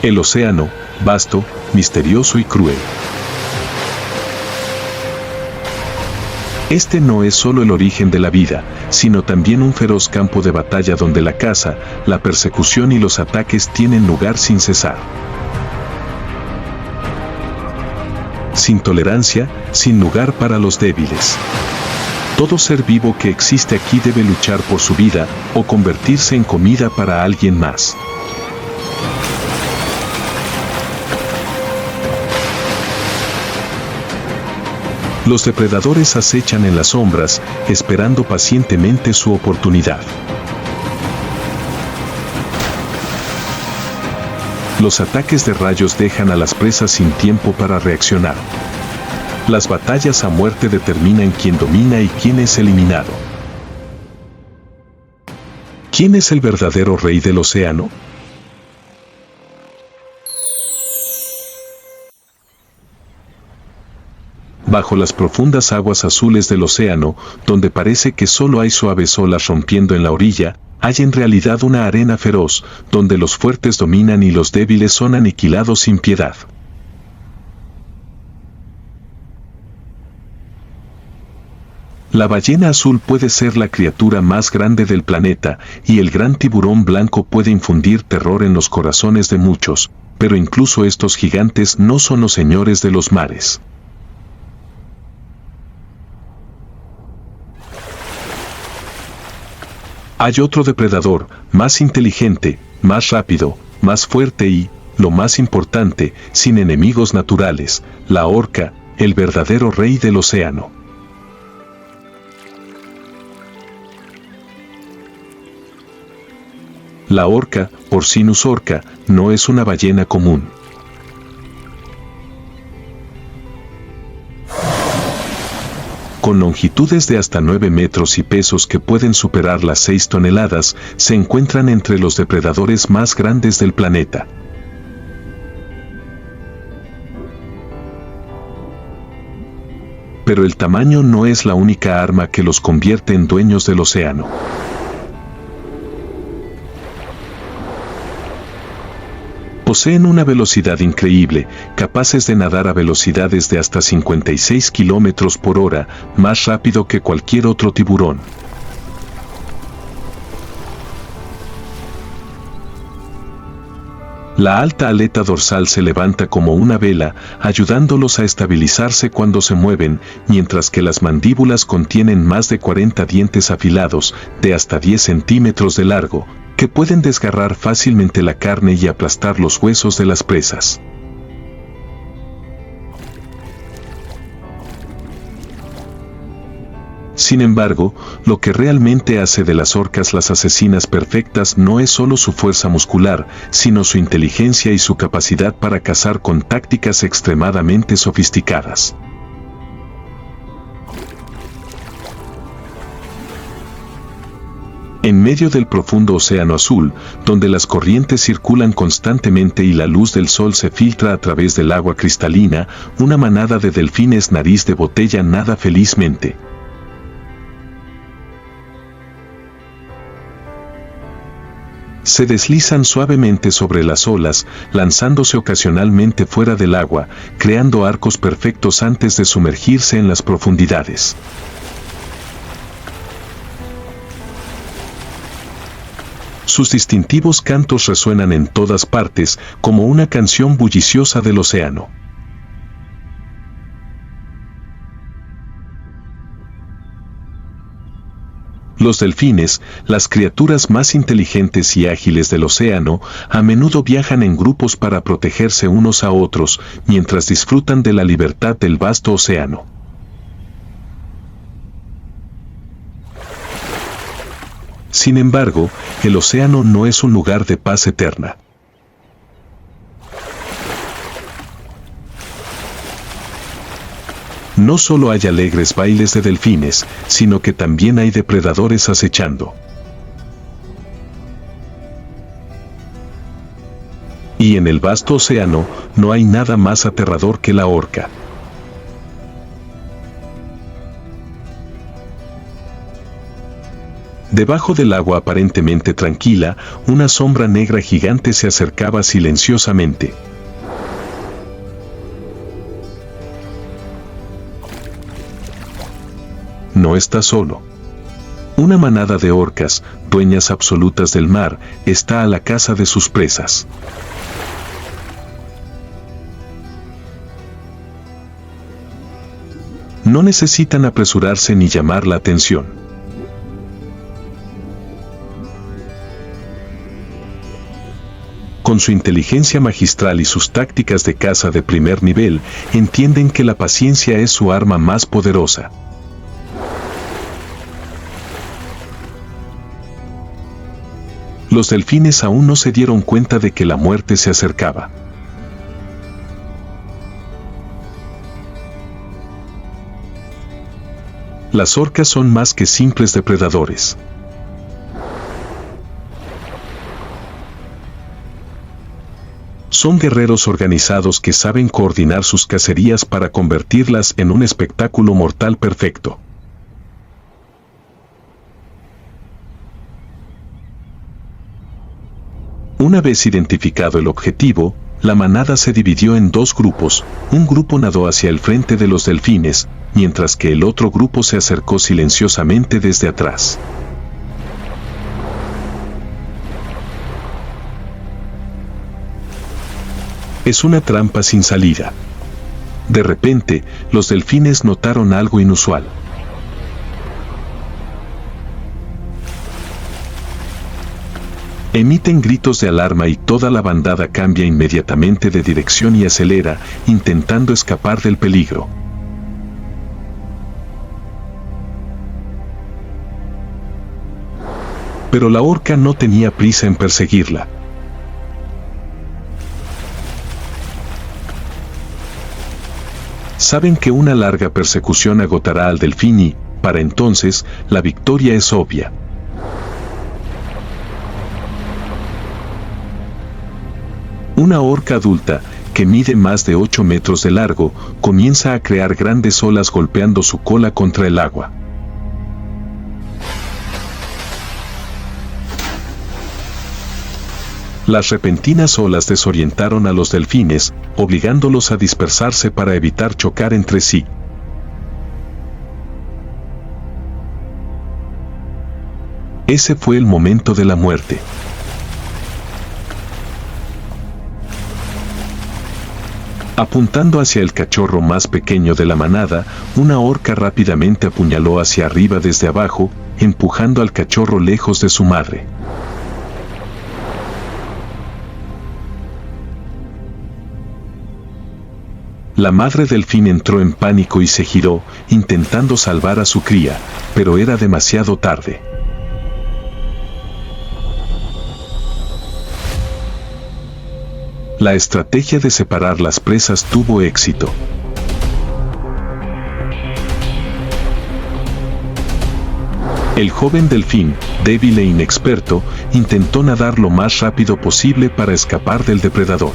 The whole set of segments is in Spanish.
El océano, vasto, misterioso y cruel. Este no es solo el origen de la vida, sino también un feroz campo de batalla donde la caza, la persecución y los ataques tienen lugar sin cesar. Sin tolerancia, sin lugar para los débiles. Todo ser vivo que existe aquí debe luchar por su vida o convertirse en comida para alguien más. Los depredadores acechan en las sombras, esperando pacientemente su oportunidad. Los ataques de rayos dejan a las presas sin tiempo para reaccionar. Las batallas a muerte determinan quién domina y quién es eliminado. ¿Quién es el verdadero rey del océano? Bajo las profundas aguas azules del océano, donde parece que solo hay suaves olas rompiendo en la orilla, hay en realidad una arena feroz, donde los fuertes dominan y los débiles son aniquilados sin piedad. La ballena azul puede ser la criatura más grande del planeta, y el gran tiburón blanco puede infundir terror en los corazones de muchos, pero incluso estos gigantes no son los señores de los mares. Hay otro depredador, más inteligente, más rápido, más fuerte y, lo más importante, sin enemigos naturales, la orca, el verdadero rey del océano. La orca, Porcinus orca, no es una ballena común. Con longitudes de hasta 9 metros y pesos que pueden superar las 6 toneladas, se encuentran entre los depredadores más grandes del planeta. Pero el tamaño no es la única arma que los convierte en dueños del océano. Poseen una velocidad increíble, capaces de nadar a velocidades de hasta 56 kilómetros por hora, más rápido que cualquier otro tiburón. La alta aleta dorsal se levanta como una vela, ayudándolos a estabilizarse cuando se mueven, mientras que las mandíbulas contienen más de 40 dientes afilados, de hasta 10 centímetros de largo, que pueden desgarrar fácilmente la carne y aplastar los huesos de las presas. Sin embargo, lo que realmente hace de las orcas las asesinas perfectas no es solo su fuerza muscular, sino su inteligencia y su capacidad para cazar con tácticas extremadamente sofisticadas. En medio del profundo océano azul, donde las corrientes circulan constantemente y la luz del sol se filtra a través del agua cristalina, una manada de delfines nariz de botella nada felizmente. Se deslizan suavemente sobre las olas, lanzándose ocasionalmente fuera del agua, creando arcos perfectos antes de sumergirse en las profundidades. Sus distintivos cantos resuenan en todas partes, como una canción bulliciosa del océano. Los delfines, las criaturas más inteligentes y ágiles del océano, a menudo viajan en grupos para protegerse unos a otros, mientras disfrutan de la libertad del vasto océano. Sin embargo, el océano no es un lugar de paz eterna. No solo hay alegres bailes de delfines, sino que también hay depredadores acechando. Y en el vasto océano, no hay nada más aterrador que la orca. Debajo del agua aparentemente tranquila, una sombra negra gigante se acercaba silenciosamente. No está solo. Una manada de orcas, dueñas absolutas del mar, está a la caza de sus presas. No necesitan apresurarse ni llamar la atención. Con su inteligencia magistral y sus tácticas de caza de primer nivel, entienden que la paciencia es su arma más poderosa. Los delfines aún no se dieron cuenta de que la muerte se acercaba. Las orcas son más que simples depredadores. Son guerreros organizados que saben coordinar sus cacerías para convertirlas en un espectáculo mortal perfecto. Una vez identificado el objetivo, la manada se dividió en dos grupos. Un grupo nadó hacia el frente de los delfines, mientras que el otro grupo se acercó silenciosamente desde atrás. Es una trampa sin salida. De repente, los delfines notaron algo inusual. Emiten gritos de alarma y toda la bandada cambia inmediatamente de dirección y acelera, intentando escapar del peligro. Pero la orca no tenía prisa en perseguirla. Saben que una larga persecución agotará al delfín y, para entonces, la victoria es obvia. Una orca adulta, que mide más de 8 metros de largo, comienza a crear grandes olas golpeando su cola contra el agua. Las repentinas olas desorientaron a los delfines, obligándolos a dispersarse para evitar chocar entre sí. Ese fue el momento de la muerte. Apuntando hacia el cachorro más pequeño de la manada, una orca rápidamente apuñaló hacia arriba desde abajo, empujando al cachorro lejos de su madre. La madre delfín entró en pánico y se giró, intentando salvar a su cría, pero era demasiado tarde. La estrategia de separar las presas tuvo éxito. El joven delfín, débil e inexperto, intentó nadar lo más rápido posible para escapar del depredador.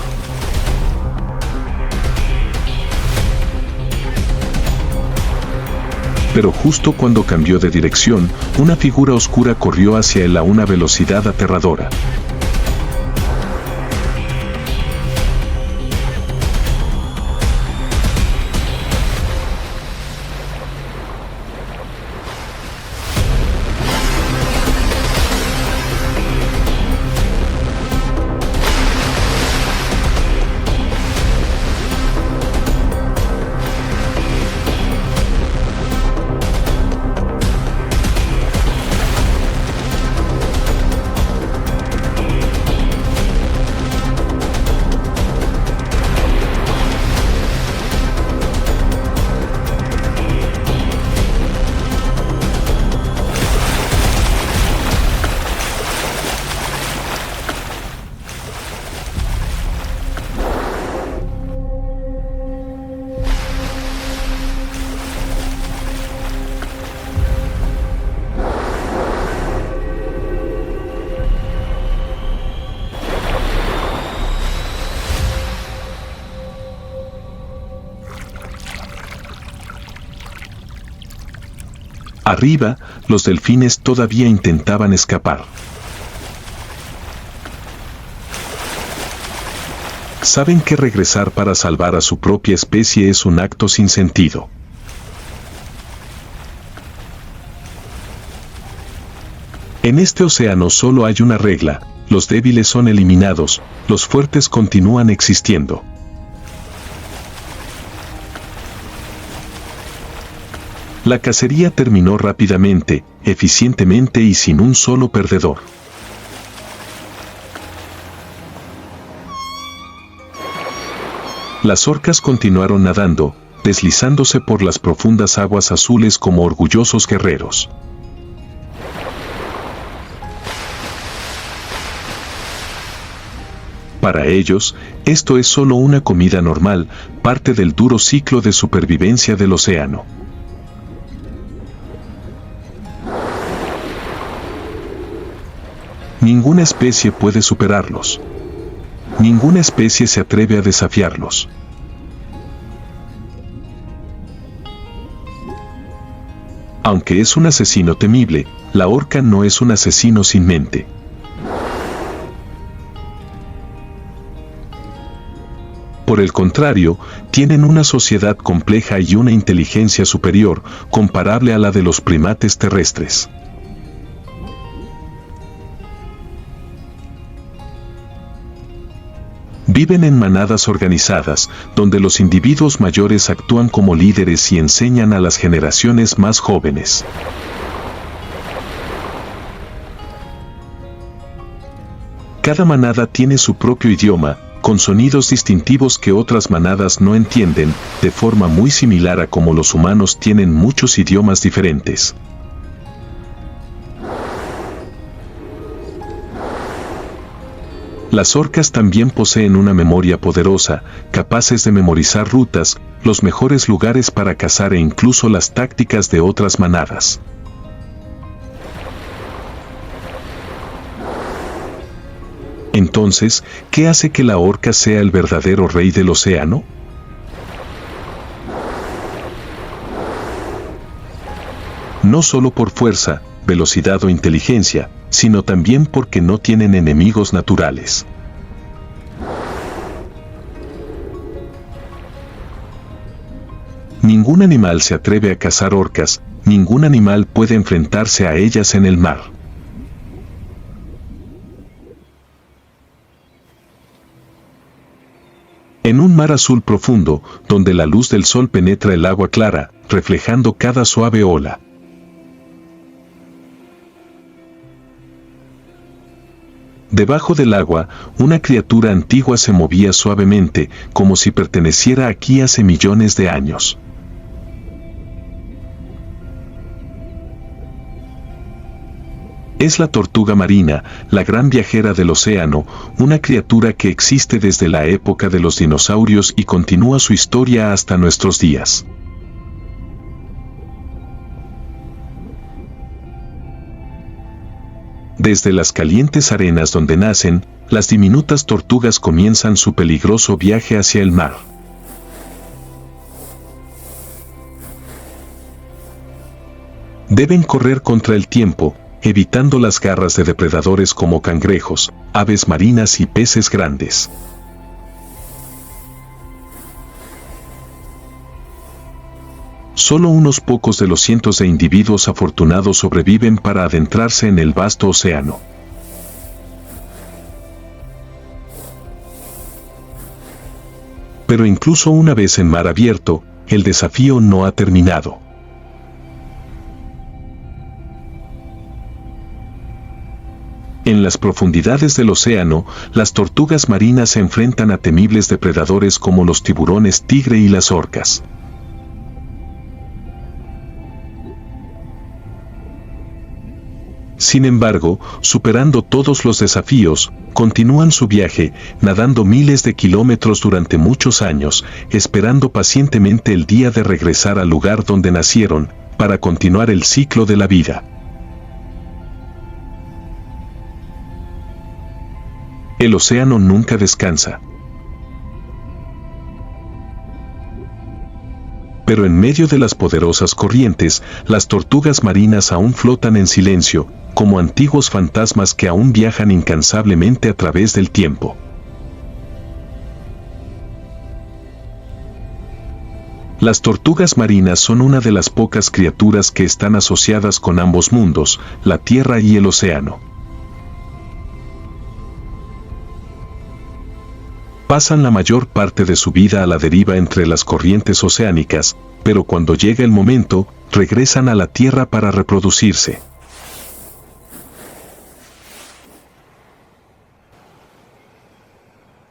Pero justo cuando cambió de dirección, una figura oscura corrió hacia él a una velocidad aterradora. Arriba, los delfines todavía intentaban escapar. Saben que regresar para salvar a su propia especie es un acto sin sentido. En este océano solo hay una regla: los débiles son eliminados, los fuertes continúan existiendo. La cacería terminó rápidamente, eficientemente y sin un solo perdedor. Las orcas continuaron nadando, deslizándose por las profundas aguas azules como orgullosos guerreros. Para ellos, esto es solo una comida normal, parte del duro ciclo de supervivencia del océano. Ninguna especie puede superarlos. Ninguna especie se atreve a desafiarlos. Aunque es un asesino temible, la orca no es un asesino sin mente. Por el contrario, tienen una sociedad compleja y una inteligencia superior, comparable a la de los primates terrestres. Viven en manadas organizadas, donde los individuos mayores actúan como líderes y enseñan a las generaciones más jóvenes. Cada manada tiene su propio idioma, con sonidos distintivos que otras manadas no entienden, de forma muy similar a como los humanos tienen muchos idiomas diferentes. Las orcas también poseen una memoria poderosa, capaces de memorizar rutas, los mejores lugares para cazar e incluso las tácticas de otras manadas. Entonces, ¿qué hace que la orca sea el verdadero rey del océano? No solo por fuerza, velocidad o inteligencia, sino también porque no tienen enemigos naturales. Ningún animal se atreve a cazar orcas, ningún animal puede enfrentarse a ellas en el mar. En un mar azul profundo, donde la luz del sol penetra el agua clara, reflejando cada suave ola. Debajo del agua, una criatura antigua se movía suavemente, como si perteneciera aquí hace millones de años. Es la tortuga marina, la gran viajera del océano, una criatura que existe desde la época de los dinosaurios y continúa su historia hasta nuestros días. Desde las calientes arenas donde nacen, las diminutas tortugas comienzan su peligroso viaje hacia el mar. Deben correr contra el tiempo, evitando las garras de depredadores como cangrejos, aves marinas y peces grandes. Solo unos pocos de los cientos de individuos afortunados sobreviven para adentrarse en el vasto océano. Pero incluso una vez en mar abierto, el desafío no ha terminado. En las profundidades del océano, las tortugas marinas se enfrentan a temibles depredadores como los tiburones tigre y las orcas. Sin embargo, superando todos los desafíos, continúan su viaje, nadando miles de kilómetros durante muchos años, esperando pacientemente el día de regresar al lugar donde nacieron, para continuar el ciclo de la vida. El océano nunca descansa. Pero en medio de las poderosas corrientes, las tortugas marinas aún flotan en silencio, como antiguos fantasmas que aún viajan incansablemente a través del tiempo. Las tortugas marinas son una de las pocas criaturas que están asociadas con ambos mundos, la tierra y el océano. Pasan la mayor parte de su vida a la deriva entre las corrientes oceánicas, pero cuando llega el momento, regresan a la tierra para reproducirse.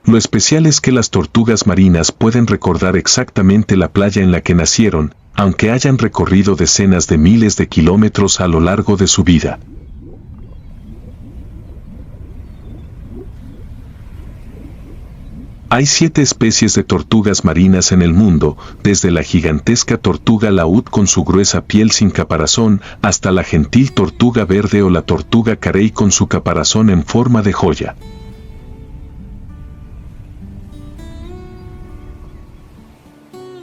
Lo especial es que las tortugas marinas pueden recordar exactamente la playa en la que nacieron, aunque hayan recorrido decenas de miles de kilómetros a lo largo de su vida. Hay 7 especies de tortugas marinas en el mundo, desde la gigantesca tortuga laúd con su gruesa piel sin caparazón, hasta la gentil tortuga verde o la tortuga carey con su caparazón en forma de joya.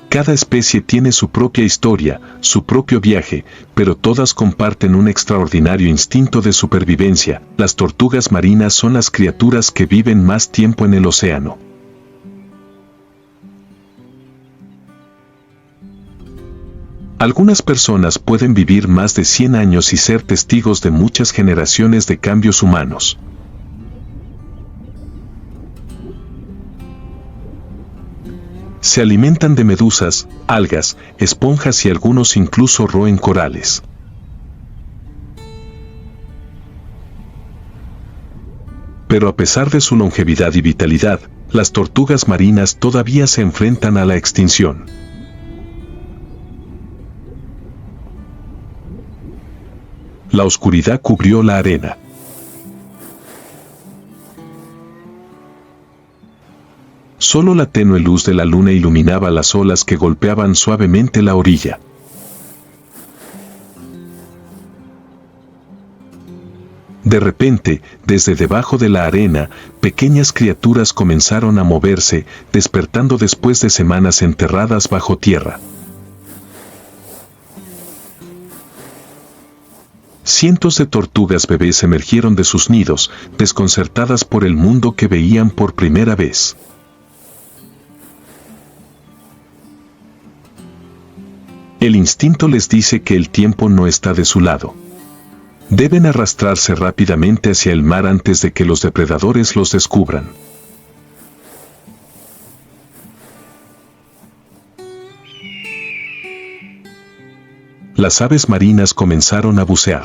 Cada especie tiene su propia historia, su propio viaje, pero todas comparten un extraordinario instinto de supervivencia. Las tortugas marinas son las criaturas que viven más tiempo en el océano. Algunas personas pueden vivir más de 100 años y ser testigos de muchas generaciones de cambios humanos. Se alimentan de medusas, algas, esponjas y algunos incluso roen corales. Pero a pesar de su longevidad y vitalidad, las tortugas marinas todavía se enfrentan a la extinción. La oscuridad cubrió la arena. Solo la tenue luz de la luna iluminaba las olas que golpeaban suavemente la orilla. De repente, desde debajo de la arena, pequeñas criaturas comenzaron a moverse, despertando después de semanas enterradas bajo tierra. Cientos de tortugas bebés emergieron de sus nidos, desconcertadas por el mundo que veían por primera vez. El instinto les dice que el tiempo no está de su lado. Deben arrastrarse rápidamente hacia el mar antes de que los depredadores los descubran. Las aves marinas comenzaron a bucear.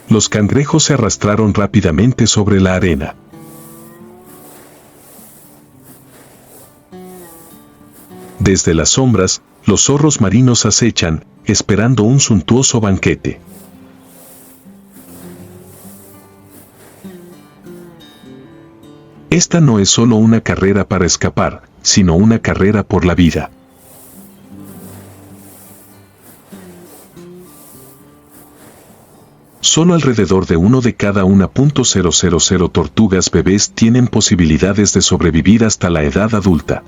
Los cangrejos se arrastraron rápidamente sobre la arena. Desde las sombras, los zorros marinos acechan, esperando un suntuoso banquete. Esta no es solo una carrera para escapar, sino una carrera por la vida. Solo alrededor de 1 de cada 1.000 tortugas bebés tienen posibilidades de sobrevivir hasta la edad adulta.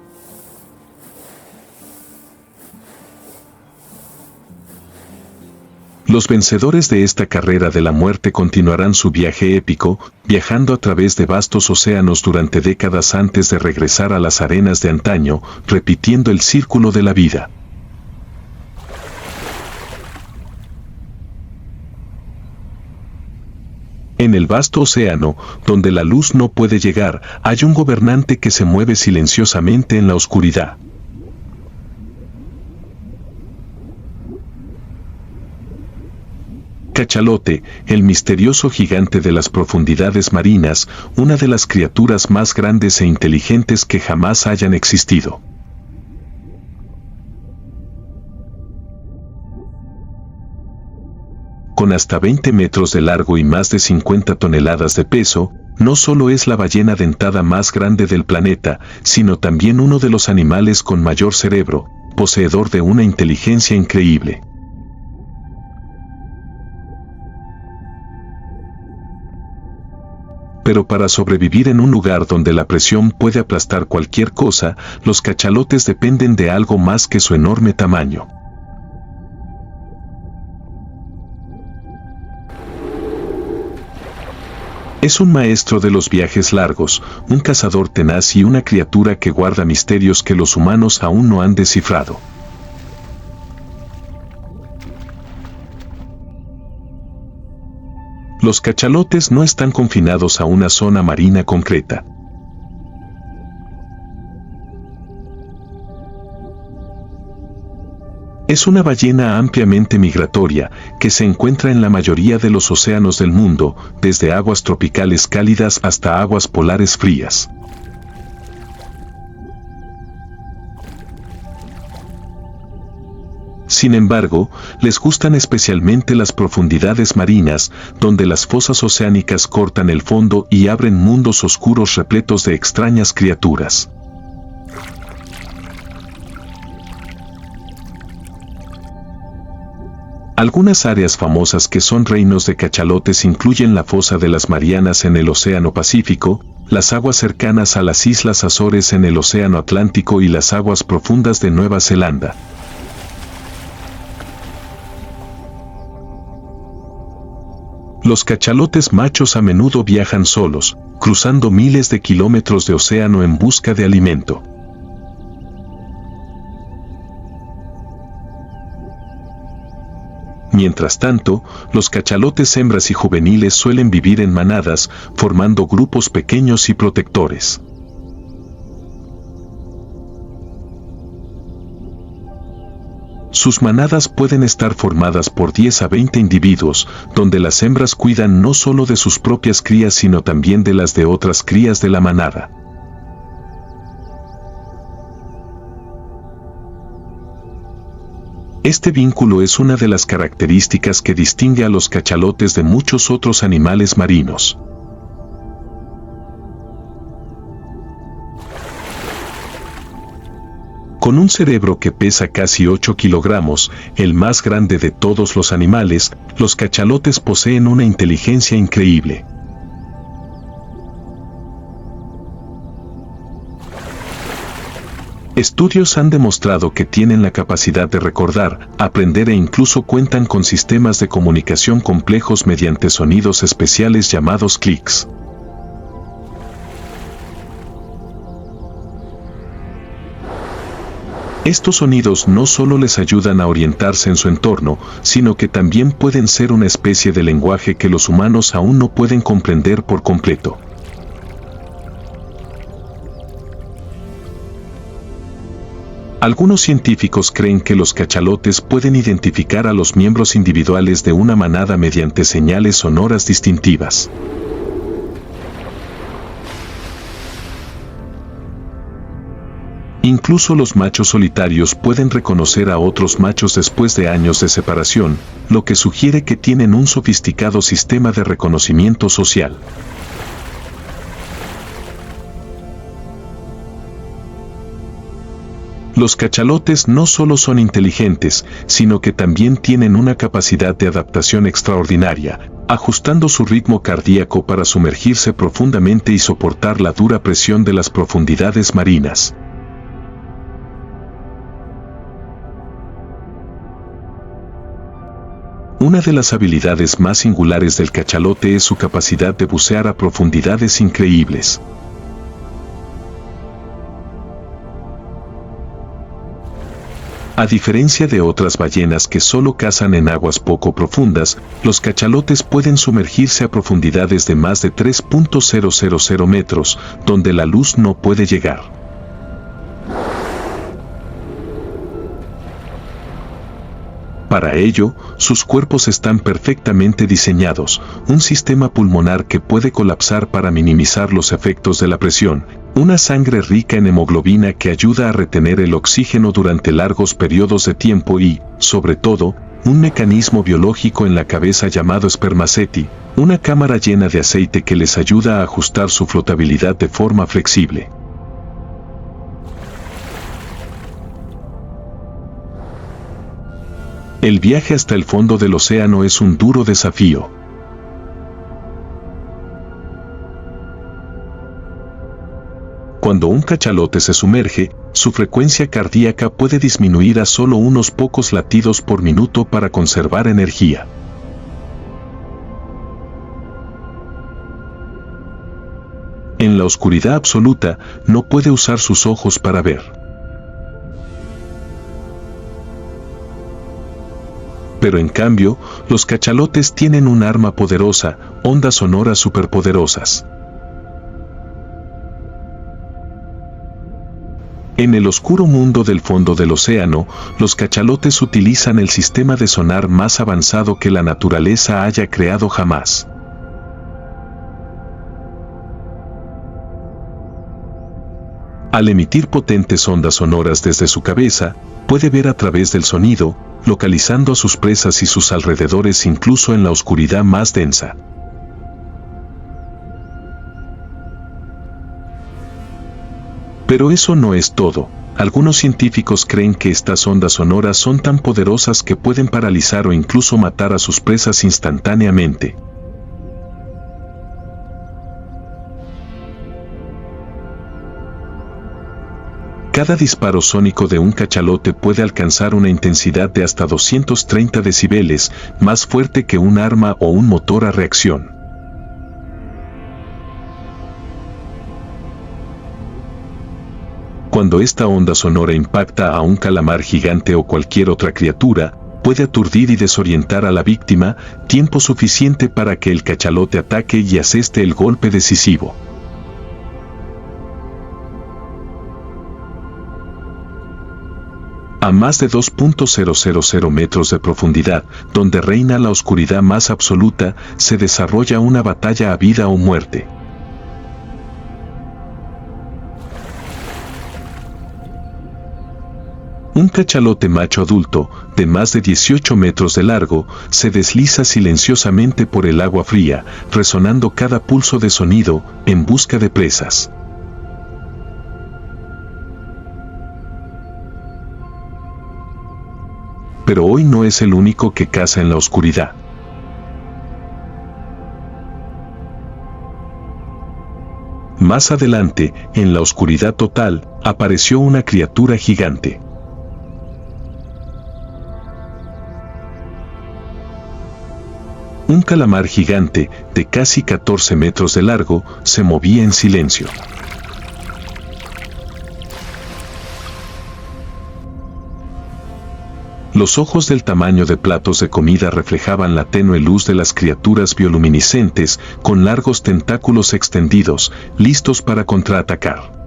Los vencedores de esta carrera de la muerte continuarán su viaje épico, viajando a través de vastos océanos durante décadas antes de regresar a las arenas de antaño, repitiendo el círculo de la vida. En el vasto océano, donde la luz no puede llegar, hay un gobernante que se mueve silenciosamente en la oscuridad. Cachalote, el misterioso gigante de las profundidades marinas, una de las criaturas más grandes e inteligentes que jamás hayan existido. Con hasta 20 metros de largo y más de 50 toneladas de peso, no solo es la ballena dentada más grande del planeta, sino también uno de los animales con mayor cerebro, poseedor de una inteligencia increíble. pero para sobrevivir en un lugar donde la presión puede aplastar cualquier cosa, los cachalotes dependen de algo más que su enorme tamaño. Es un maestro de los viajes largos, un cazador tenaz y una criatura que guarda misterios que los humanos aún no han descifrado. Los cachalotes no están confinados a una zona marina concreta. Es una ballena ampliamente migratoria, que se encuentra en la mayoría de los océanos del mundo, desde aguas tropicales cálidas hasta aguas polares frías. Sin embargo, les gustan especialmente las profundidades marinas, donde las fosas oceánicas cortan el fondo y abren mundos oscuros repletos de extrañas criaturas. Algunas áreas famosas que son reinos de cachalotes incluyen la fosa de las Marianas en el Océano Pacífico, las aguas cercanas a las Islas Azores en el Océano Atlántico y las aguas profundas de Nueva Zelanda. Los cachalotes machos a menudo viajan solos, cruzando miles de kilómetros de océano en busca de alimento. Mientras tanto, los cachalotes hembras y juveniles suelen vivir en manadas, formando grupos pequeños y protectores. Sus manadas pueden estar formadas por 10 a 20 individuos, donde las hembras cuidan no solo de sus propias crías sino también de las de otras crías de la manada. Este vínculo es una de las características que distingue a los cachalotes de muchos otros animales marinos. Con un cerebro que pesa casi 8 kilogramos, el más grande de todos los animales, los cachalotes poseen una inteligencia increíble. Estudios han demostrado que tienen la capacidad de recordar, aprender e incluso cuentan con sistemas de comunicación complejos mediante sonidos especiales llamados clics. Estos sonidos no solo les ayudan a orientarse en su entorno, sino que también pueden ser una especie de lenguaje que los humanos aún no pueden comprender por completo. Algunos científicos creen que los cachalotes pueden identificar a los miembros individuales de una manada mediante señales sonoras distintivas. Incluso los machos solitarios pueden reconocer a otros machos después de años de separación, lo que sugiere que tienen un sofisticado sistema de reconocimiento social. Los cachalotes no solo son inteligentes, sino que también tienen una capacidad de adaptación extraordinaria, ajustando su ritmo cardíaco para sumergirse profundamente y soportar la dura presión de las profundidades marinas. Una de las habilidades más singulares del cachalote es su capacidad de bucear a profundidades increíbles. A diferencia de otras ballenas que solo cazan en aguas poco profundas, los cachalotes pueden sumergirse a profundidades de más de 3.000 metros, donde la luz no puede llegar. Para ello, sus cuerpos están perfectamente diseñados, un sistema pulmonar que puede colapsar para minimizar los efectos de la presión, una sangre rica en hemoglobina que ayuda a retener el oxígeno durante largos periodos de tiempo y, sobre todo, un mecanismo biológico en la cabeza llamado spermaceti, una cámara llena de aceite que les ayuda a ajustar su flotabilidad de forma flexible. El viaje hasta el fondo del océano es un duro desafío. Cuando un cachalote se sumerge, su frecuencia cardíaca puede disminuir a solo unos pocos latidos por minuto para conservar energía. En la oscuridad absoluta, no puede usar sus ojos para ver. Pero en cambio, los cachalotes tienen un arma poderosa, ondas sonoras superpoderosas. En el oscuro mundo del fondo del océano, los cachalotes utilizan el sistema de sonar más avanzado que la naturaleza haya creado jamás. Al emitir potentes ondas sonoras desde su cabeza, puede ver a través del sonido, localizando a sus presas y sus alrededores incluso en la oscuridad más densa. Pero eso no es todo. Algunos científicos creen que estas ondas sonoras son tan poderosas que pueden paralizar o incluso matar a sus presas instantáneamente. Cada disparo sónico de un cachalote puede alcanzar una intensidad de hasta 230 decibeles, más fuerte que un arma o un motor a reacción. Cuando esta onda sonora impacta a un calamar gigante o cualquier otra criatura, puede aturdir y desorientar a la víctima, tiempo suficiente para que el cachalote ataque y aseste el golpe decisivo. A más de 2.000 metros de profundidad, donde reina la oscuridad más absoluta, se desarrolla una batalla a vida o muerte. Un cachalote macho adulto, de más de 18 metros de largo, se desliza silenciosamente por el agua fría, resonando cada pulso de sonido, en busca de presas. Pero hoy no es el único que caza en la oscuridad. Más adelante, en la oscuridad total, apareció una criatura gigante. Un calamar gigante, de casi 14 metros de largo, se movía en silencio. Los ojos del tamaño de platos de comida reflejaban la tenue luz de las criaturas bioluminiscentes, con largos tentáculos extendidos, listos para contraatacar.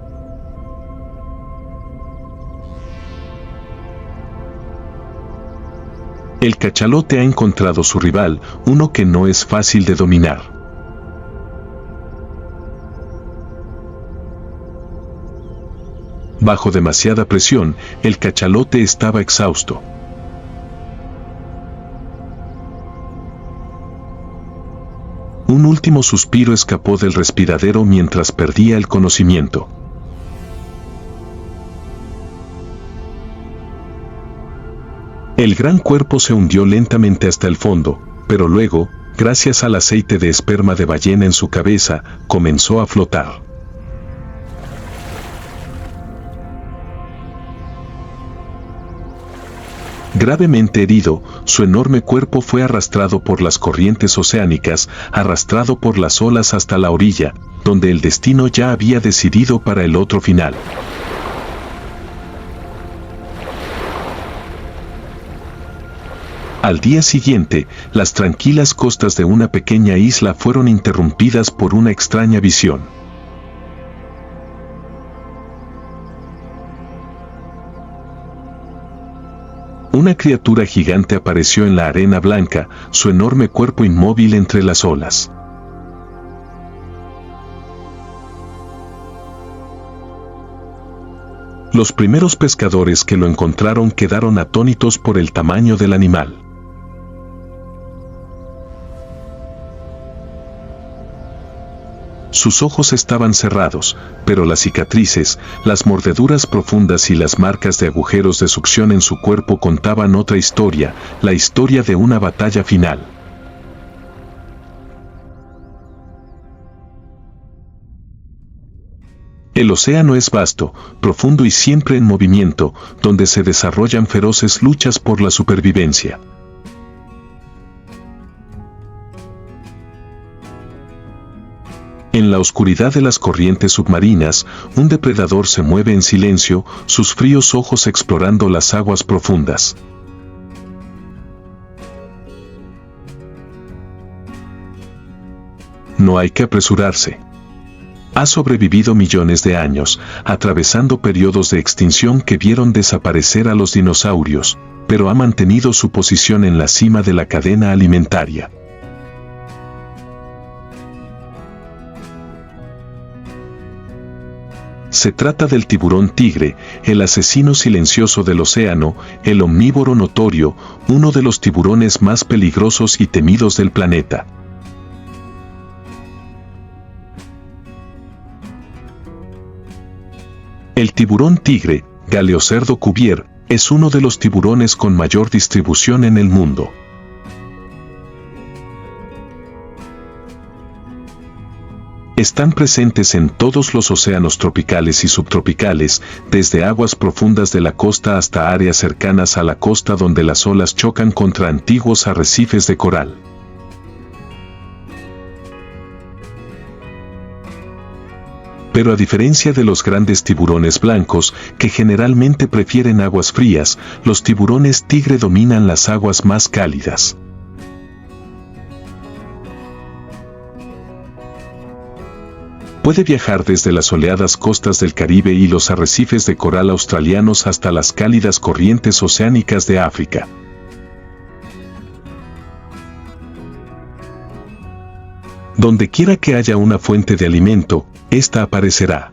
El cachalote ha encontrado su rival, uno que no es fácil de dominar. Bajo demasiada presión, el cachalote estaba exhausto. Un último suspiro escapó del respiradero mientras perdía el conocimiento. El gran cuerpo se hundió lentamente hasta el fondo, pero luego, gracias al aceite de esperma de ballena en su cabeza, comenzó a flotar. Gravemente herido, su enorme cuerpo fue arrastrado por las corrientes oceánicas, arrastrado por las olas hasta la orilla, donde el destino ya había decidido para el otro final. Al día siguiente, las tranquilas costas de una pequeña isla fueron interrumpidas por una extraña visión. Una criatura gigante apareció en la arena blanca, su enorme cuerpo inmóvil entre las olas. Los primeros pescadores que lo encontraron quedaron atónitos por el tamaño del animal. Sus ojos estaban cerrados, pero las cicatrices, las mordeduras profundas y las marcas de agujeros de succión en su cuerpo contaban otra historia, la historia de una batalla final. El océano es vasto, profundo y siempre en movimiento, donde se desarrollan feroces luchas por la supervivencia. En la oscuridad de las corrientes submarinas, un depredador se mueve en silencio, sus fríos ojos explorando las aguas profundas. No hay que apresurarse. Ha sobrevivido millones de años, atravesando periodos de extinción que vieron desaparecer a los dinosaurios, pero ha mantenido su posición en la cima de la cadena alimentaria. Se trata del tiburón tigre, el asesino silencioso del océano, el omnívoro notorio, uno de los tiburones más peligrosos y temidos del planeta. El tiburón tigre, Galeocerdo cuvier, es uno de los tiburones con mayor distribución en el mundo. Están presentes en todos los océanos tropicales y subtropicales, desde aguas profundas de la costa hasta áreas cercanas a la costa donde las olas chocan contra antiguos arrecifes de coral. Pero a diferencia de los grandes tiburones blancos, que generalmente prefieren aguas frías, los tiburones tigre dominan las aguas más cálidas. Puede viajar desde las soleadas costas del Caribe y los arrecifes de coral australianos hasta las cálidas corrientes oceánicas de África. Donde quiera que haya una fuente de alimento, esta aparecerá.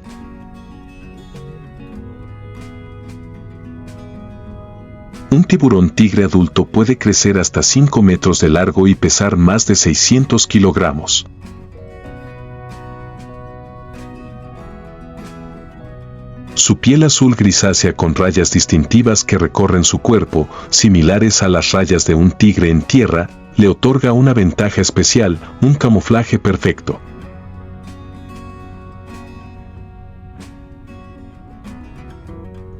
Un tiburón tigre adulto puede crecer hasta 5 metros de largo y pesar más de 600 kilogramos. Su piel azul grisácea con rayas distintivas que recorren su cuerpo, similares a las rayas de un tigre en tierra, le otorga una ventaja especial, un camuflaje perfecto.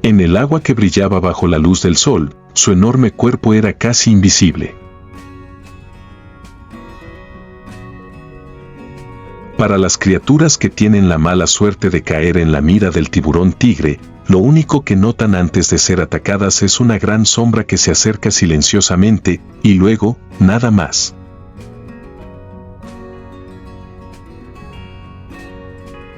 En el agua que brillaba bajo la luz del sol, su enorme cuerpo era casi invisible. Para las criaturas que tienen la mala suerte de caer en la mira del tiburón tigre, lo único que notan antes de ser atacadas es una gran sombra que se acerca silenciosamente, y luego, nada más.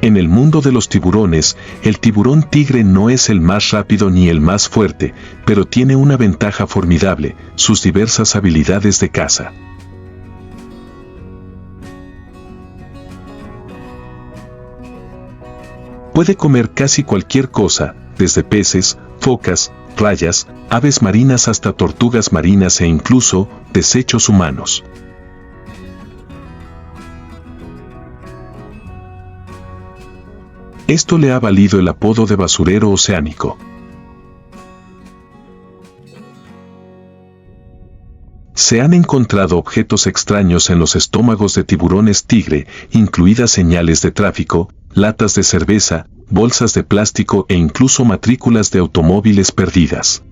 En el mundo de los tiburones, el tiburón tigre no es el más rápido ni el más fuerte, pero tiene una ventaja formidable, sus diversas habilidades de caza. Puede comer casi cualquier cosa, desde peces, focas, rayas, aves marinas hasta tortugas marinas e incluso desechos humanos. Esto le ha valido el apodo de basurero oceánico. Se han encontrado objetos extraños en los estómagos de tiburones tigre, incluidas señales de tráfico, latas de cerveza, bolsas de plástico e incluso matrículas de automóviles perdidas.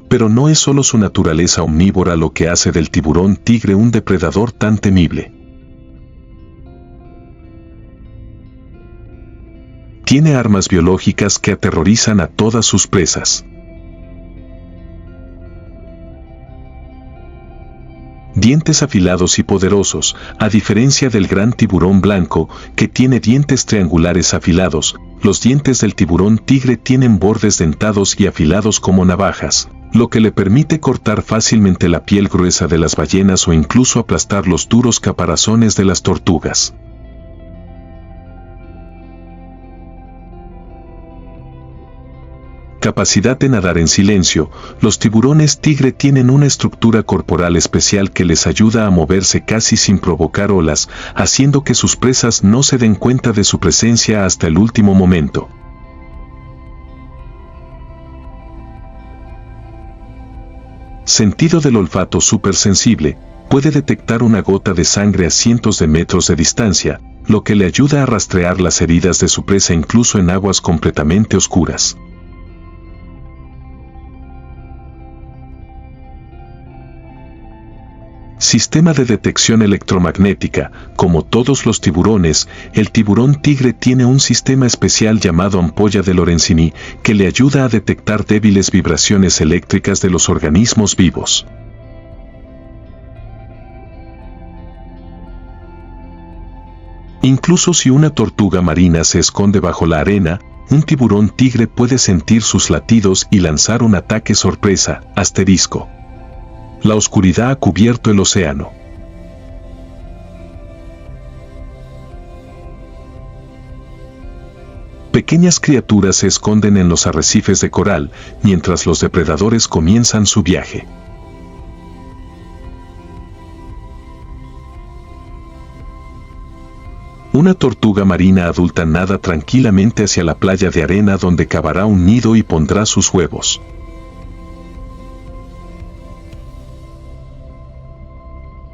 Pero no es solo su naturaleza omnívora lo que hace del tiburón tigre un depredador tan temible. Tiene armas biológicas que aterrorizan a todas sus presas. Dientes afilados y poderosos, a diferencia del gran tiburón blanco, que tiene dientes triangulares afilados, los dientes del tiburón tigre tienen bordes dentados y afilados como navajas, lo que le permite cortar fácilmente la piel gruesa de las ballenas o incluso aplastar los duros caparazones de las tortugas. Capacidad de nadar en silencio, los tiburones tigre tienen una estructura corporal especial que les ayuda a moverse casi sin provocar olas, haciendo que sus presas no se den cuenta de su presencia hasta el último momento. Sentido del olfato supersensible, puede detectar una gota de sangre a cientos de metros de distancia, lo que le ayuda a rastrear las heridas de su presa incluso en aguas completamente oscuras. Sistema de detección electromagnética. Como todos los tiburones, el tiburón tigre tiene un sistema especial llamado ampolla de Lorenzini, que le ayuda a detectar débiles vibraciones eléctricas de los organismos vivos. Incluso si una tortuga marina se esconde bajo la arena, un tiburón tigre puede sentir sus latidos y lanzar un ataque sorpresa. Asterisco. La oscuridad ha cubierto el océano. Pequeñas criaturas se esconden en los arrecifes de coral, mientras los depredadores comienzan su viaje. Una tortuga marina adulta nada tranquilamente hacia la playa de arena donde cavará un nido y pondrá sus huevos.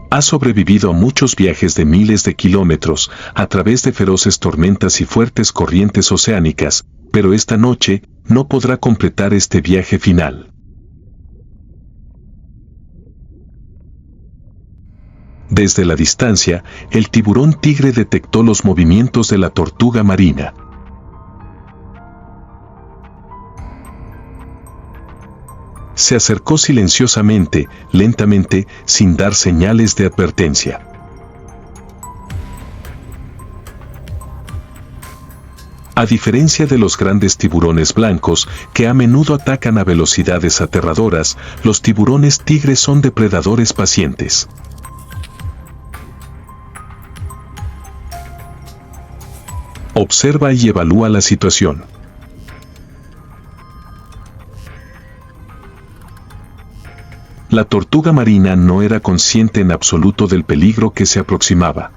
Ha sobrevivido a muchos viajes de miles de kilómetros, a través de feroces tormentas y fuertes corrientes oceánicas, pero esta noche no podrá completar este viaje final. Desde la distancia, el tiburón tigre detectó los movimientos de la tortuga marina. Se acercó silenciosamente, lentamente, sin dar señales de advertencia. A diferencia de los grandes tiburones blancos, que a menudo atacan a velocidades aterradoras, los tiburones tigres son depredadores pacientes. Observa y evalúa la situación. La tortuga marina no era consciente en absoluto del peligro que se aproximaba.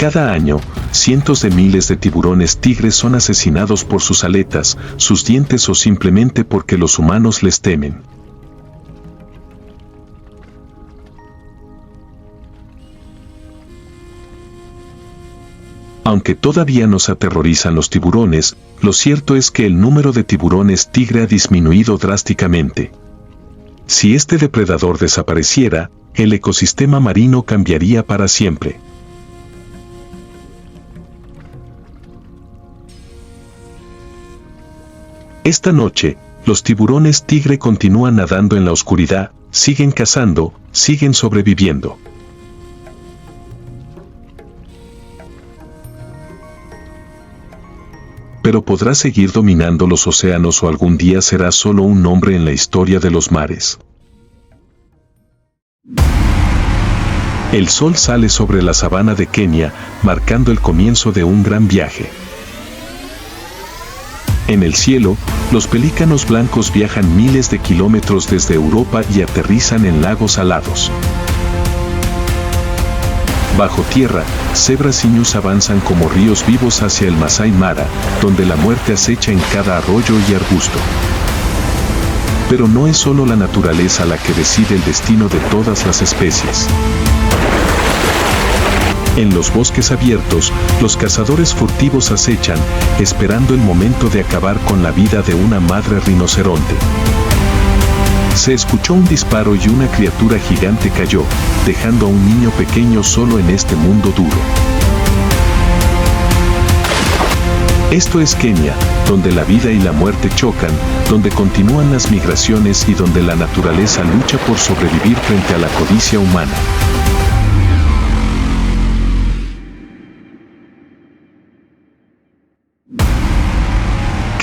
Cada año, cientos de miles de tiburones tigres son asesinados por sus aletas, sus dientes o simplemente porque los humanos les temen. Aunque todavía nos aterrorizan los tiburones, lo cierto es que el número de tiburones tigre ha disminuido drásticamente. Si este depredador desapareciera, el ecosistema marino cambiaría para siempre. Esta noche, los tiburones tigre continúan nadando en la oscuridad, siguen cazando, siguen sobreviviendo. Pero podrá seguir dominando los océanos o algún día será solo un nombre en la historia de los mares. El sol sale sobre la sabana de Kenia, marcando el comienzo de un gran viaje. En el cielo, los pelícanos blancos viajan miles de kilómetros desde Europa y aterrizan en lagos salados. Bajo tierra, cebras y ñus avanzan como ríos vivos hacia el Masai Mara, donde la muerte acecha en cada arroyo y arbusto. Pero no es solo la naturaleza la que decide el destino de todas las especies. En los bosques abiertos, los cazadores furtivos acechan, esperando el momento de acabar con la vida de una madre rinoceronte. Se escuchó un disparo y una criatura gigante cayó, dejando a un niño pequeño solo en este mundo duro. Esto es Kenia, donde la vida y la muerte chocan, donde continúan las migraciones y donde la naturaleza lucha por sobrevivir frente a la codicia humana.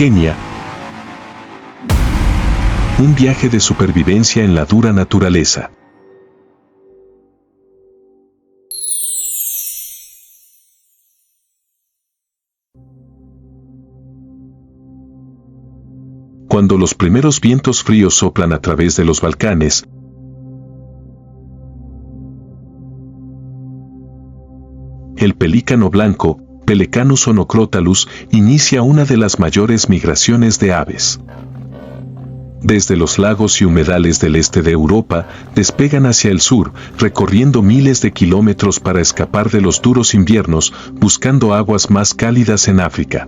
Kenia. Un viaje de supervivencia en la dura naturaleza. Cuando los primeros vientos fríos soplan a través de los Balcanes, el pelícano blanco, Pelecanus onocrotalus, inicia una de las mayores migraciones de aves. Desde los lagos y humedales del este de Europa, despegan hacia el sur, recorriendo miles de kilómetros para escapar de los duros inviernos, buscando aguas más cálidas en África.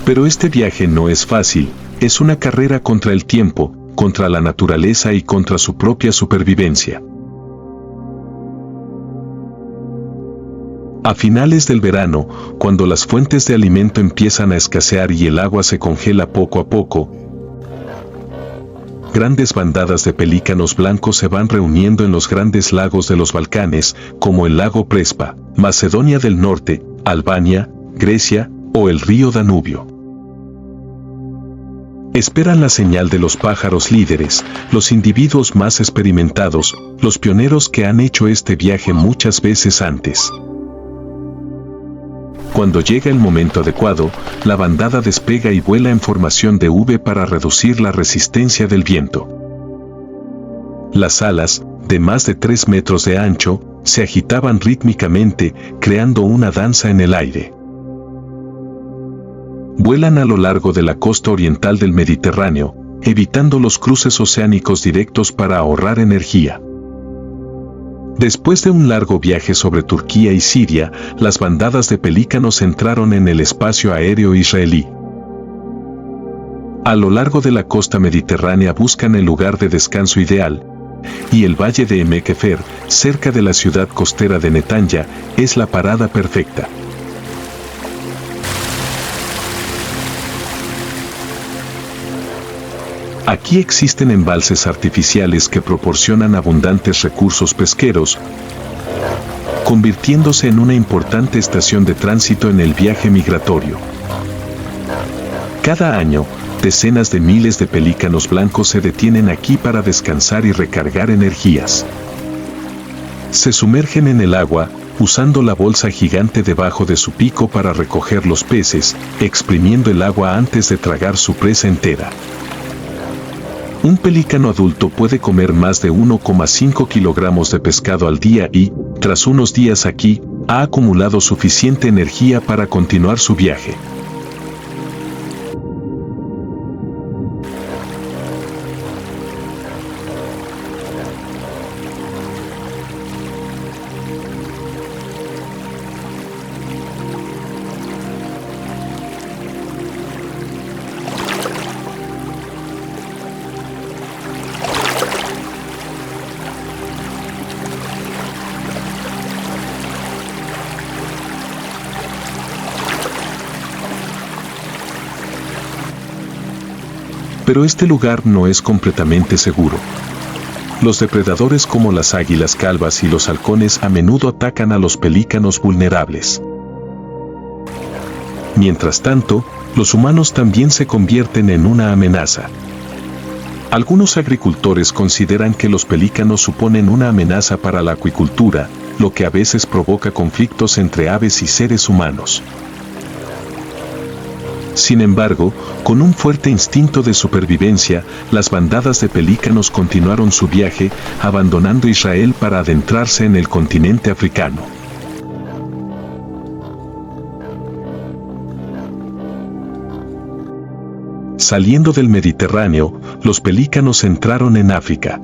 Pero este viaje no es fácil, es una carrera contra el tiempo, contra la naturaleza y contra su propia supervivencia. A finales del verano, cuando las fuentes de alimento empiezan a escasear y el agua se congela poco a poco, grandes bandadas de pelícanos blancos se van reuniendo en los grandes lagos de los Balcanes, como el lago Prespa, Macedonia del Norte, Albania, Grecia o el río Danubio. Esperan la señal de los pájaros líderes, los individuos más experimentados, los pioneros que han hecho este viaje muchas veces antes. Cuando llega el momento adecuado, la bandada despega y vuela en formación de V para reducir la resistencia del viento. Las alas, de más de 3 metros de ancho, se agitaban rítmicamente, creando una danza en el aire. Vuelan a lo largo de la costa oriental del Mediterráneo, evitando los cruces oceánicos directos para ahorrar energía. Después de un largo viaje sobre Turquía y Siria, las bandadas de pelícanos entraron en el espacio aéreo israelí. A lo largo de la costa mediterránea buscan el lugar de descanso ideal, y el valle de Emek-Efer, cerca de la ciudad costera de Netanya, es la parada perfecta. Aquí existen embalses artificiales que proporcionan abundantes recursos pesqueros, convirtiéndose en una importante estación de tránsito en el viaje migratorio. Cada año, decenas de miles de pelícanos blancos se detienen aquí para descansar y recargar energías. Se sumergen en el agua, usando la bolsa gigante debajo de su pico para recoger los peces, exprimiendo el agua antes de tragar su presa entera. Un pelícano adulto puede comer más de 1,5 kilogramos de pescado al día y, tras unos días aquí, ha acumulado suficiente energía para continuar su viaje. Pero este lugar no es completamente seguro. Los depredadores como las águilas calvas y los halcones a menudo atacan a los pelícanos vulnerables. Mientras tanto, los humanos también se convierten en una amenaza. Algunos agricultores consideran que los pelícanos suponen una amenaza para la acuicultura, lo que a veces provoca conflictos entre aves y seres humanos. Sin embargo, con un fuerte instinto de supervivencia, las bandadas de pelícanos continuaron su viaje, abandonando Israel para adentrarse en el continente africano. Saliendo del Mediterráneo, los pelícanos entraron en África.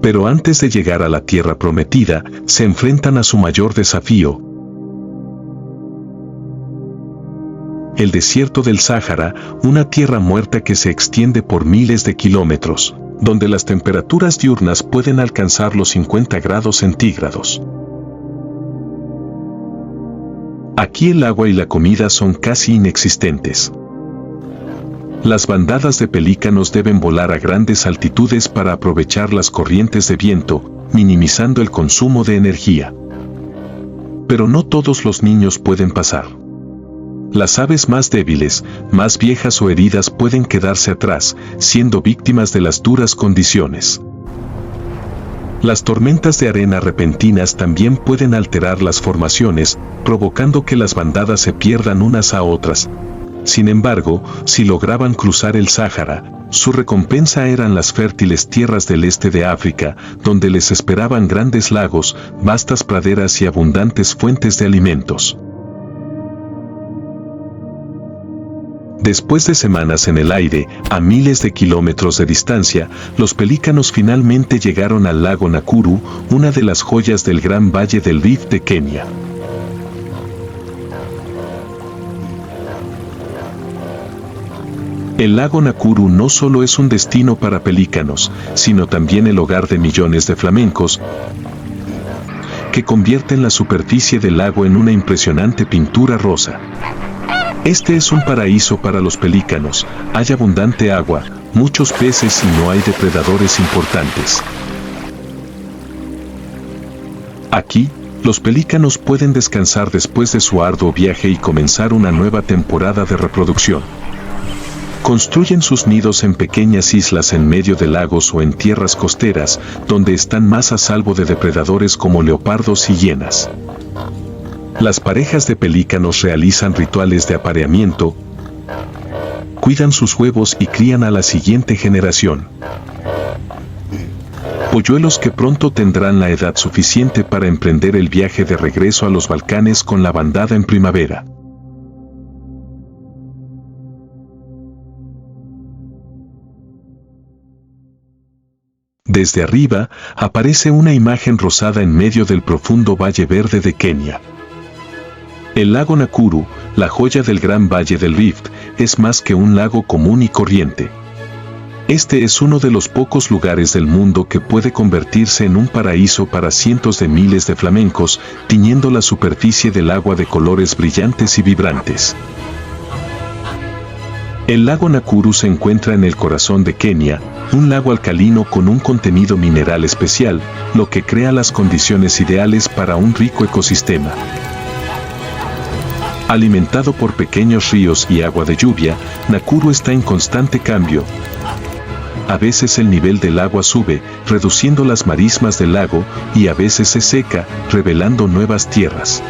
Pero antes de llegar a la tierra prometida, se enfrentan a su mayor desafío: el desierto del Sáhara, una tierra muerta que se extiende por miles de kilómetros, donde las temperaturas diurnas pueden alcanzar los 50 grados centígrados. Aquí el agua y la comida son casi inexistentes. Las bandadas de pelícanos deben volar a grandes altitudes para aprovechar las corrientes de viento, minimizando el consumo de energía. Pero no todos los niños pueden pasar. Las aves más débiles, más viejas o heridas pueden quedarse atrás, siendo víctimas de las duras condiciones. Las tormentas de arena repentinas también pueden alterar las formaciones, provocando que las bandadas se pierdan unas a otras. Sin embargo, si lograban cruzar el Sáhara, su recompensa eran las fértiles tierras del este de África, donde les esperaban grandes lagos, vastas praderas y abundantes fuentes de alimentos. Después de semanas en el aire, a miles de kilómetros de distancia, los pelícanos finalmente llegaron al lago Nakuru, una de las joyas del Gran Valle del Rift de Kenia. El lago Nakuru no solo es un destino para pelícanos, sino también el hogar de millones de flamencos, que convierten la superficie del lago en una impresionante pintura rosa. Este es un paraíso para los pelícanos, hay abundante agua, muchos peces y no hay depredadores importantes. Aquí, los pelícanos pueden descansar después de su arduo viaje y comenzar una nueva temporada de reproducción. Construyen sus nidos en pequeñas islas en medio de lagos o en tierras costeras, donde están más a salvo de depredadores como leopardos y hienas. Las parejas de pelícanos realizan rituales de apareamiento, cuidan sus huevos y crían a la siguiente generación. Polluelos que pronto tendrán la edad suficiente para emprender el viaje de regreso a los Balcanes con la bandada en primavera. Desde arriba, aparece una imagen rosada en medio del profundo Valle Verde de Kenia. El lago Nakuru, la joya del Gran Valle del Rift, es más que un lago común y corriente. Este es uno de los pocos lugares del mundo que puede convertirse en un paraíso para cientos de miles de flamencos, tiñendo la superficie del agua de colores brillantes y vibrantes. El lago Nakuru se encuentra en el corazón de Kenia, un lago alcalino con un contenido mineral especial, lo que crea las condiciones ideales para un rico ecosistema. Alimentado por pequeños ríos y agua de lluvia, Nakuru está en constante cambio. A veces el nivel del agua sube, reduciendo las marismas del lago, y a veces se seca, revelando nuevas tierras.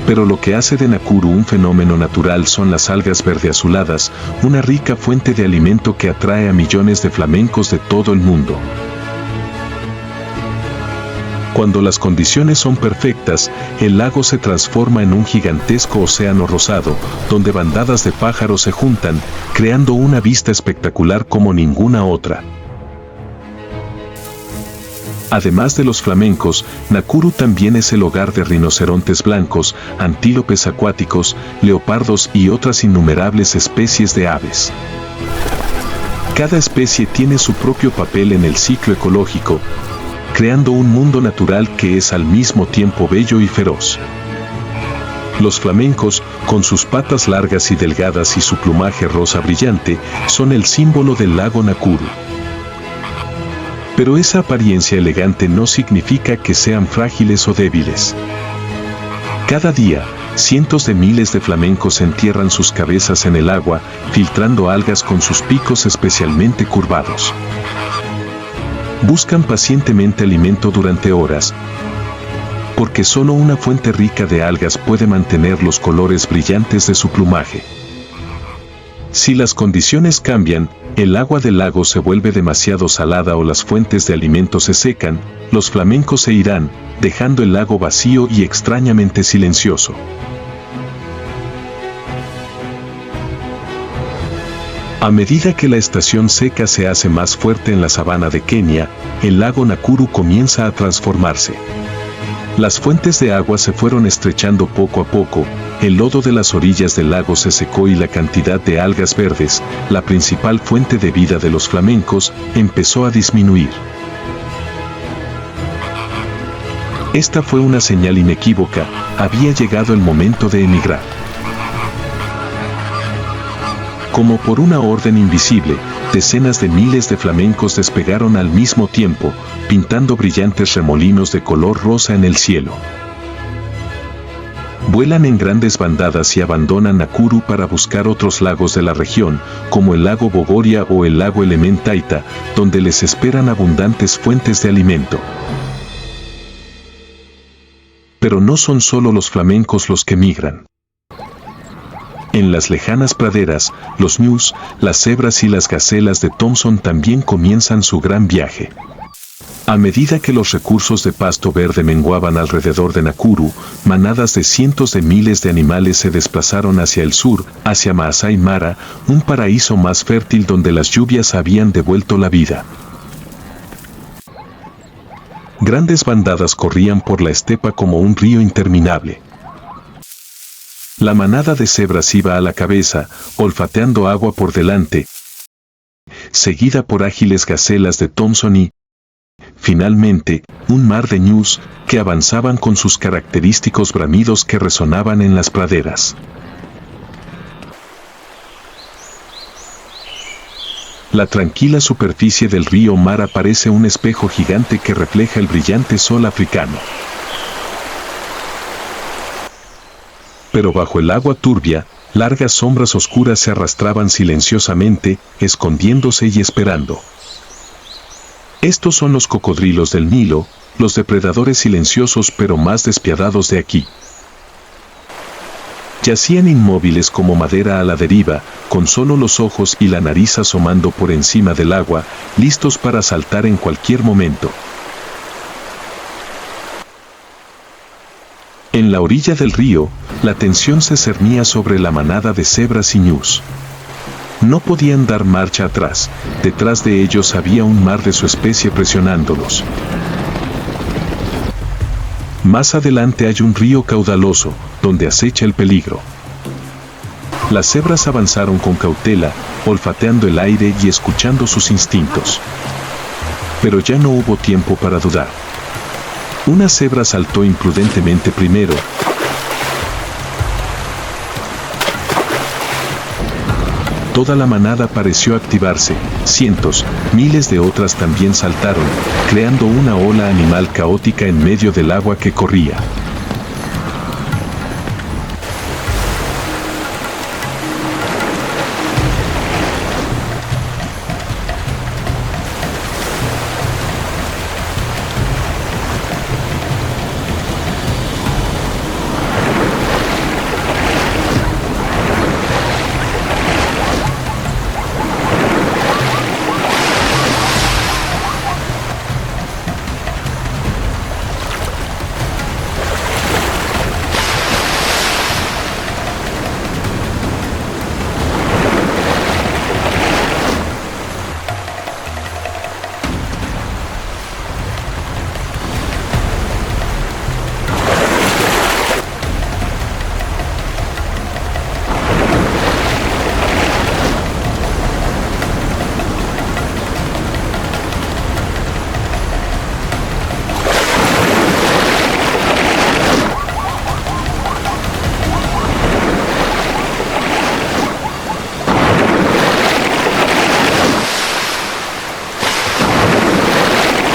Pero lo que hace de Nakuru un fenómeno natural son las algas verde-azuladas, una rica fuente de alimento que atrae a millones de flamencos de todo el mundo. Cuando las condiciones son perfectas, el lago se transforma en un gigantesco océano rosado, donde bandadas de pájaros se juntan, creando una vista espectacular como ninguna otra. Además de los flamencos, Nakuru también es el hogar de rinocerontes blancos, antílopes acuáticos, leopardos y otras innumerables especies de aves. Cada especie tiene su propio papel en el ciclo ecológico, creando un mundo natural que es al mismo tiempo bello y feroz. Los flamencos, con sus patas largas y delgadas y su plumaje rosa brillante, son el símbolo del lago Nakuru. Pero esa apariencia elegante no significa que sean frágiles o débiles. Cada día, cientos de miles de flamencos entierran sus cabezas en el agua, filtrando algas con sus picos especialmente curvados. Buscan pacientemente alimento durante horas, porque solo una fuente rica de algas puede mantener los colores brillantes de su plumaje. Si las condiciones cambian, el agua del lago se vuelve demasiado salada o las fuentes de alimento se secan, los flamencos se irán, dejando el lago vacío y extrañamente silencioso. A medida que la estación seca se hace más fuerte en la sabana de Kenia, el lago Nakuru comienza a transformarse. Las fuentes de agua se fueron estrechando poco a poco, el lodo de las orillas del lago se secó y la cantidad de algas verdes, la principal fuente de vida de los flamencos, empezó a disminuir. Esta fue una señal inequívoca, había llegado el momento de emigrar. Como por una orden invisible, decenas de miles de flamencos despegaron al mismo tiempo, pintando brillantes remolinos de color rosa en el cielo. Vuelan en grandes bandadas y abandonan Nakuru para buscar otros lagos de la región, como el lago Bogoria o el lago Elementaita, donde les esperan abundantes fuentes de alimento. Pero no son solo los flamencos los que migran. En las lejanas praderas, los ñus, las cebras y las gacelas de Thompson también comienzan su gran viaje. A medida que los recursos de pasto verde menguaban alrededor de Nakuru, manadas de cientos de miles de animales se desplazaron hacia el sur, hacia Maasai Mara, un paraíso más fértil donde las lluvias habían devuelto la vida. Grandes bandadas corrían por la estepa como un río interminable. La manada de cebras iba a la cabeza, olfateando agua por delante, seguida por ágiles gacelas de Thompson y, finalmente, un mar de ñus que avanzaban con sus característicos bramidos que resonaban en las praderas. La tranquila superficie del río Mara parece un espejo gigante que refleja el brillante sol africano. Pero bajo el agua turbia, largas sombras oscuras se arrastraban silenciosamente, escondiéndose y esperando. Estos son los cocodrilos del Nilo, los depredadores silenciosos pero más despiadados de aquí. Yacían inmóviles como madera a la deriva, con solo los ojos y la nariz asomando por encima del agua, listos para saltar en cualquier momento. En la orilla del río, la tensión se cernía sobre la manada de cebras y ñus. No podían dar marcha atrás, detrás de ellos había un mar de su especie presionándolos. Más adelante hay un río caudaloso, donde acecha el peligro. Las cebras avanzaron con cautela, olfateando el aire y escuchando sus instintos. Pero ya no hubo tiempo para dudar. Una cebra saltó imprudentemente primero. Toda la manada pareció activarse, cientos, miles de otras también saltaron, creando una ola animal caótica en medio del agua que corría.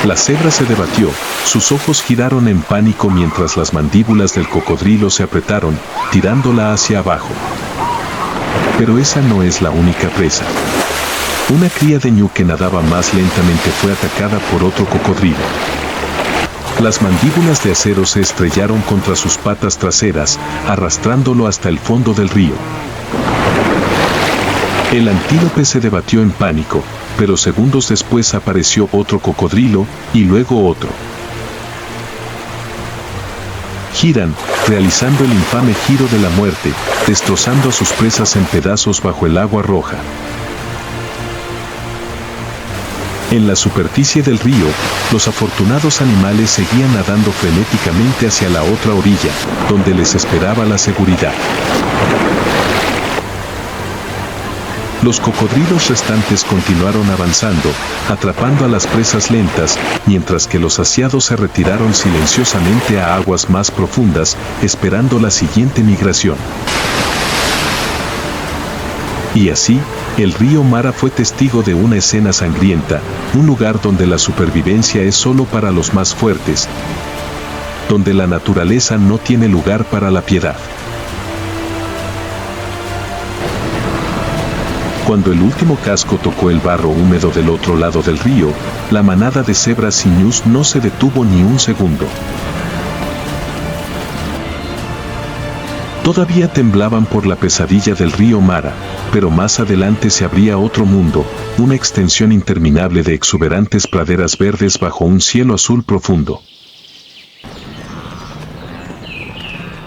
La cebra se debatió, sus ojos giraron en pánico mientras las mandíbulas del cocodrilo se apretaron, tirándola hacia abajo. Pero esa no es la única presa. Una cría de ñu que nadaba más lentamente fue atacada por otro cocodrilo. Las mandíbulas de acero se estrellaron contra sus patas traseras, arrastrándolo hasta el fondo del río. El antílope se debatió en pánico, pero segundos después apareció otro cocodrilo, y luego otro. Giran, realizando el infame giro de la muerte, destrozando a sus presas en pedazos bajo el agua roja. En la superficie del río, los afortunados animales seguían nadando frenéticamente hacia la otra orilla, donde les esperaba la seguridad. Los cocodrilos restantes continuaron avanzando, atrapando a las presas lentas, mientras que los saciados se retiraron silenciosamente a aguas más profundas, esperando la siguiente migración. Y así, el río Mara fue testigo de una escena sangrienta, un lugar donde la supervivencia es solo para los más fuertes, donde la naturaleza no tiene lugar para la piedad. Cuando el último casco tocó el barro húmedo del otro lado del río, la manada de cebras y ñus no se detuvo ni un segundo. Todavía temblaban por la pesadilla del río Mara, pero más adelante se abría otro mundo, una extensión interminable de exuberantes praderas verdes bajo un cielo azul profundo.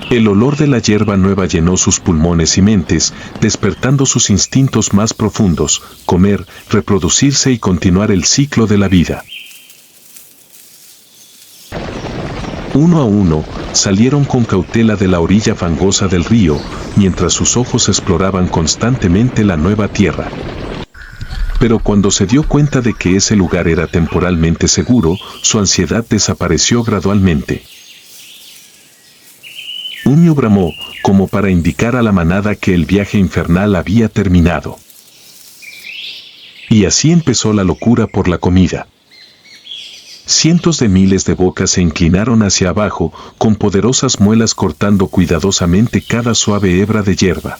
El olor de la hierba nueva llenó sus pulmones y mentes, despertando sus instintos más profundos: comer, reproducirse y continuar el ciclo de la vida. Uno a uno, salieron con cautela de la orilla fangosa del río, mientras sus ojos exploraban constantemente la nueva tierra. Pero cuando se dio cuenta de que ese lugar era temporalmente seguro, su ansiedad desapareció gradualmente. Un ñu bramó, como para indicar a la manada que el viaje infernal había terminado. Y así empezó la locura por la comida. Cientos de miles de bocas se inclinaron hacia abajo, con poderosas muelas cortando cuidadosamente cada suave hebra de hierba.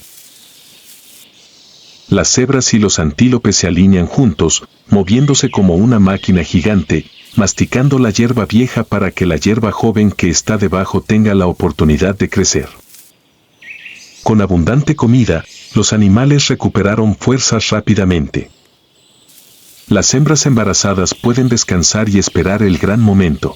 Las cebras y los antílopes se alinean juntos, moviéndose como una máquina gigante, masticando la hierba vieja para que la hierba joven que está debajo tenga la oportunidad de crecer. Con abundante comida, los animales recuperaron fuerzas rápidamente. Las hembras embarazadas pueden descansar y esperar el gran momento.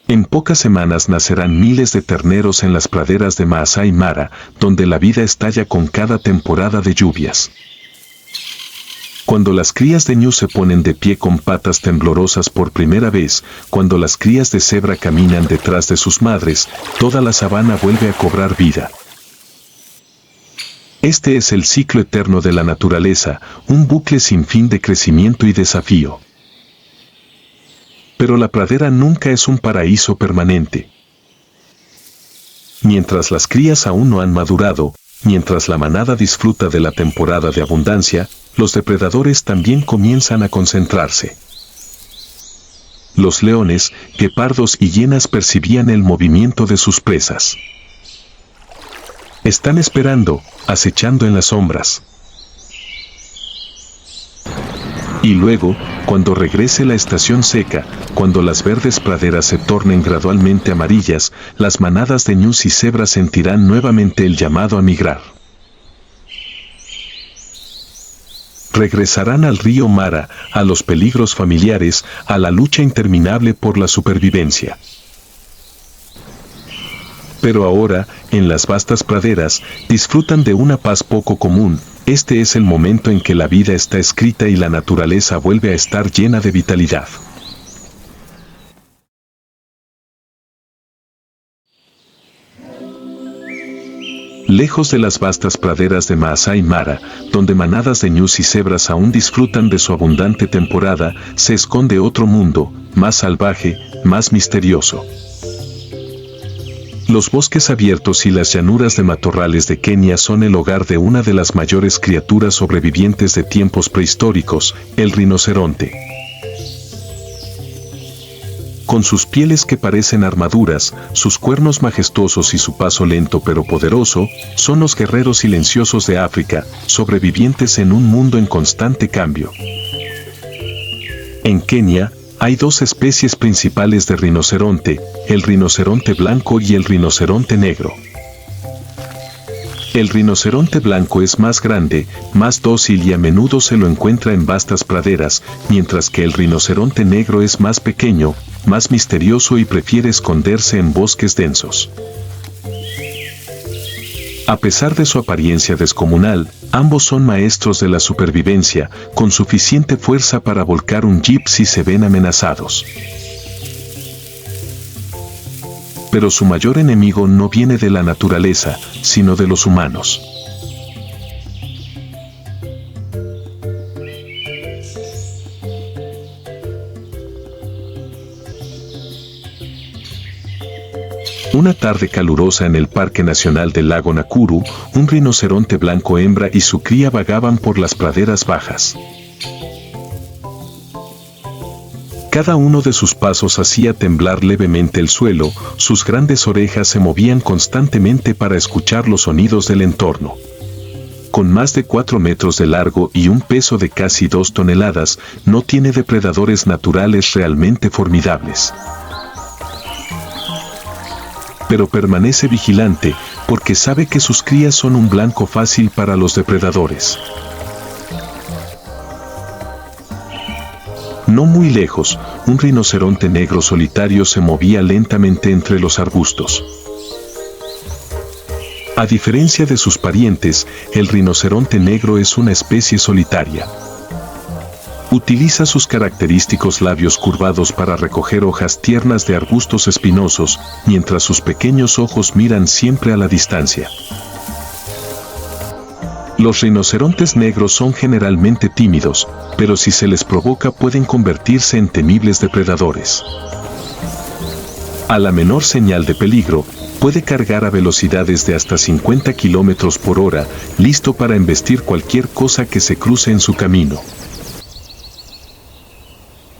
En pocas semanas nacerán miles de terneros en las praderas de Maasai Mara, donde la vida estalla con cada temporada de lluvias. Cuando las crías de ñu se ponen de pie con patas temblorosas por primera vez, cuando las crías de cebra caminan detrás de sus madres, toda la sabana vuelve a cobrar vida. Este es el ciclo eterno de la naturaleza, un bucle sin fin de crecimiento y desafío. Pero la pradera nunca es un paraíso permanente. Mientras las crías aún no han madurado, mientras la manada disfruta de la temporada de abundancia, los depredadores también comienzan a concentrarse. Los leones, guepardos y hienas percibían el movimiento de sus presas. Están esperando, acechando en las sombras. Y luego, cuando regrese la estación seca, cuando las verdes praderas se tornen gradualmente amarillas, las manadas de ñus y cebras sentirán nuevamente el llamado a migrar. Regresarán al río Mara, a los peligros familiares, a la lucha interminable por la supervivencia. Pero ahora, en las vastas praderas, disfrutan de una paz poco común. Este es el momento en que la vida está escrita y la naturaleza vuelve a estar llena de vitalidad. Lejos de las vastas praderas de Maasai Mara, donde manadas de ñus y cebras aún disfrutan de su abundante temporada, se esconde otro mundo, más salvaje, más misterioso. Los bosques abiertos y las llanuras de matorrales de Kenia son el hogar de una de las mayores criaturas sobrevivientes de tiempos prehistóricos, el rinoceronte. Con sus pieles que parecen armaduras, sus cuernos majestuosos y su paso lento pero poderoso, son los guerreros silenciosos de África, sobrevivientes en un mundo en constante cambio. En Kenia, hay dos especies principales de rinoceronte, el rinoceronte blanco y el rinoceronte negro. El rinoceronte blanco es más grande, más dócil y a menudo se lo encuentra en vastas praderas, mientras que el rinoceronte negro es más pequeño, más misterioso y prefiere esconderse en bosques densos. A pesar de su apariencia descomunal, ambos son maestros de la supervivencia, con suficiente fuerza para volcar un jeep si se ven amenazados. Pero su mayor enemigo no viene de la naturaleza, sino de los humanos. Una tarde calurosa en el Parque Nacional del Lago Nakuru, un rinoceronte blanco hembra y su cría vagaban por las praderas bajas. Cada uno de sus pasos hacía temblar levemente el suelo, sus grandes orejas se movían constantemente para escuchar los sonidos del entorno. Con más de 4 metros de largo y un peso de casi 2 toneladas, no tiene depredadores naturales realmente formidables. Pero permanece vigilante, porque sabe que sus crías son un blanco fácil para los depredadores. No muy lejos, un rinoceronte negro solitario se movía lentamente entre los arbustos. A diferencia de sus parientes, el rinoceronte negro es una especie solitaria. Utiliza sus característicos labios curvados para recoger hojas tiernas de arbustos espinosos, mientras sus pequeños ojos miran siempre a la distancia. Los rinocerontes negros son generalmente tímidos, pero si se les provoca pueden convertirse en temibles depredadores. A la menor señal de peligro, puede cargar a velocidades de hasta 50 km por hora, listo para embestir cualquier cosa que se cruce en su camino.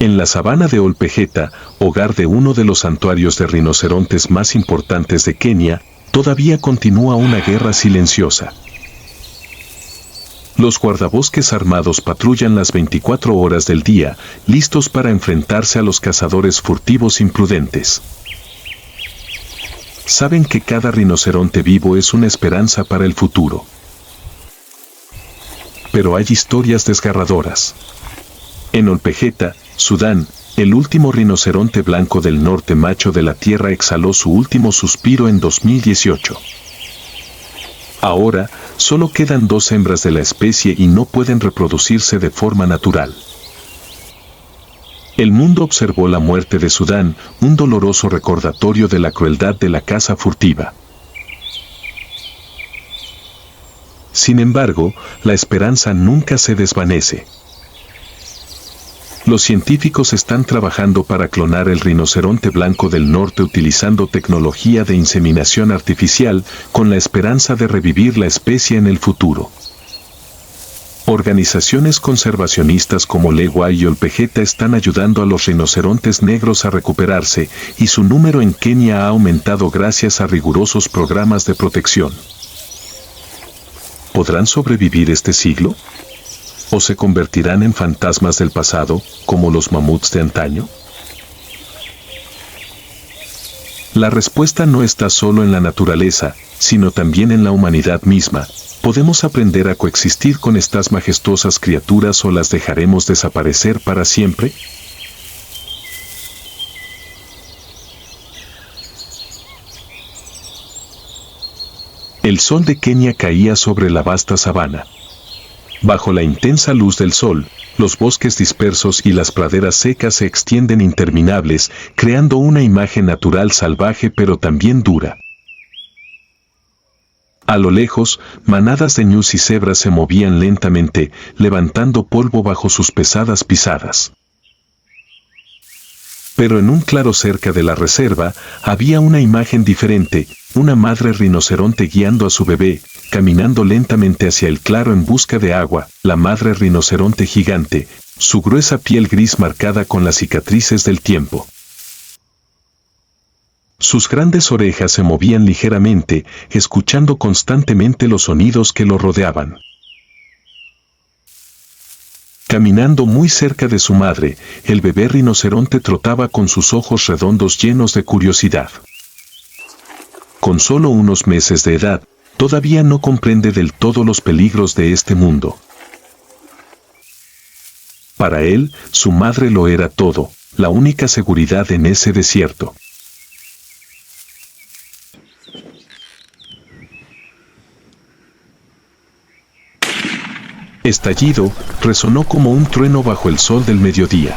En la sabana de Ol Pejeta, hogar de uno de los santuarios de rinocerontes más importantes de Kenia, todavía continúa una guerra silenciosa. Los guardabosques armados patrullan las 24 horas del día, listos para enfrentarse a los cazadores furtivos imprudentes. Saben que cada rinoceronte vivo es una esperanza para el futuro. Pero hay historias desgarradoras. En Ol Pejeta, Sudán, el último rinoceronte blanco del norte macho de la Tierra exhaló su último suspiro en 2018. Ahora, solo quedan 2 hembras de la especie y no pueden reproducirse de forma natural. El mundo observó la muerte de Sudán, un doloroso recordatorio de la crueldad de la caza furtiva. Sin embargo, la esperanza nunca se desvanece. Los científicos están trabajando para clonar el rinoceronte blanco del norte utilizando tecnología de inseminación artificial, con la esperanza de revivir la especie en el futuro. Organizaciones conservacionistas como Lewa y Ol Pejeta están ayudando a los rinocerontes negros a recuperarse, y su número en Kenia ha aumentado gracias a rigurosos programas de protección. ¿Podrán sobrevivir este siglo? ¿O se convertirán en fantasmas del pasado, como los mamuts de antaño? La respuesta no está solo en la naturaleza, sino también en la humanidad misma. ¿Podemos aprender a coexistir con estas majestuosas criaturas o las dejaremos desaparecer para siempre? El sol de Kenia caía sobre la vasta sabana. Bajo la intensa luz del sol, los bosques dispersos y las praderas secas se extienden interminables, creando una imagen natural salvaje pero también dura. A lo lejos, manadas de ñus y cebras se movían lentamente, levantando polvo bajo sus pesadas pisadas. Pero en un claro cerca de la reserva, había una imagen diferente, una madre rinoceronte guiando a su bebé, caminando lentamente hacia el claro en busca de agua. La madre rinoceronte gigante, su gruesa piel gris marcada con las cicatrices del tiempo. Sus grandes orejas se movían ligeramente, escuchando constantemente los sonidos que lo rodeaban. Caminando muy cerca de su madre, el bebé rinoceronte trotaba con sus ojos redondos llenos de curiosidad. Con solo unos meses de edad, todavía no comprende del todo los peligros de este mundo. Para él, su madre lo era todo, la única seguridad en ese desierto. Estallido, resonó como un trueno bajo el sol del mediodía.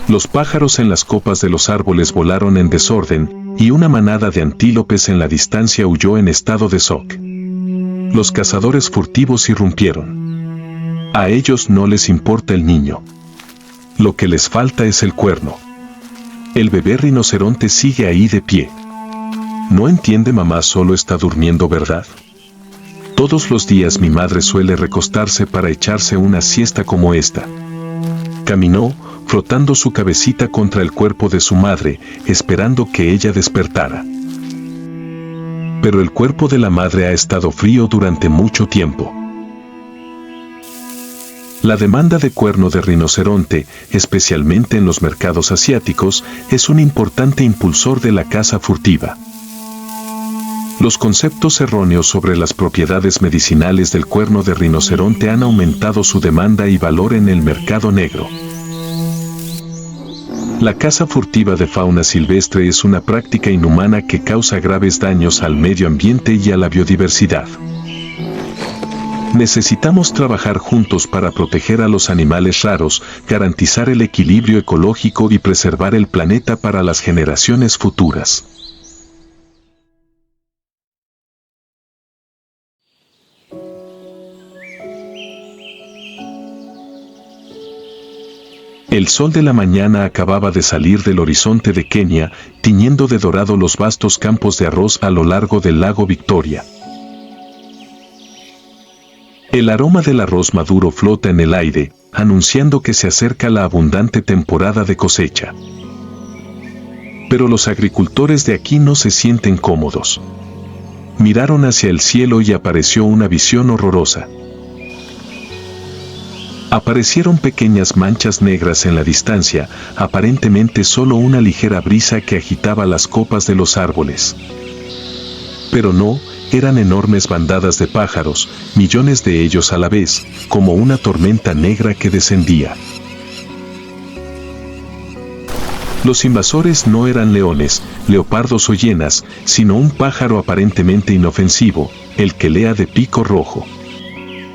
Los pájaros en las copas de los árboles volaron en desorden, y una manada de antílopes en la distancia huyó en estado de shock. Los cazadores furtivos irrumpieron. A ellos no les importa el niño. Lo que les falta es el cuerno. El bebé rinoceronte sigue ahí de pie. No entiende, mamá solo está durmiendo, ¿verdad? Todos los días mi madre suele recostarse para echarse una siesta como esta. Caminó, frotando su cabecita contra el cuerpo de su madre, esperando que ella despertara. Pero el cuerpo de la madre ha estado frío durante mucho tiempo. La demanda de cuerno de rinoceronte, especialmente en los mercados asiáticos, es un importante impulsor de la caza furtiva. Los conceptos erróneos sobre las propiedades medicinales del cuerno de rinoceronte han aumentado su demanda y valor en el mercado negro. La caza furtiva de fauna silvestre es una práctica inhumana que causa graves daños al medio ambiente y a la biodiversidad. Necesitamos trabajar juntos para proteger a los animales raros, garantizar el equilibrio ecológico y preservar el planeta para las generaciones futuras. El sol de la mañana acababa de salir del horizonte de Kenia, tiñendo de dorado los vastos campos de arroz a lo largo del lago Victoria. El aroma del arroz maduro flota en el aire, anunciando que se acerca la abundante temporada de cosecha. Pero los agricultores de aquí no se sienten cómodos. Miraron hacia el cielo y apareció una visión horrorosa. Aparecieron pequeñas manchas negras en la distancia, aparentemente solo una ligera brisa que agitaba las copas de los árboles. Pero no, eran enormes bandadas de pájaros, millones de ellos a la vez, como una tormenta negra que descendía. Los invasores no eran leones, leopardos o hienas, sino un pájaro aparentemente inofensivo, el quelea de pico rojo.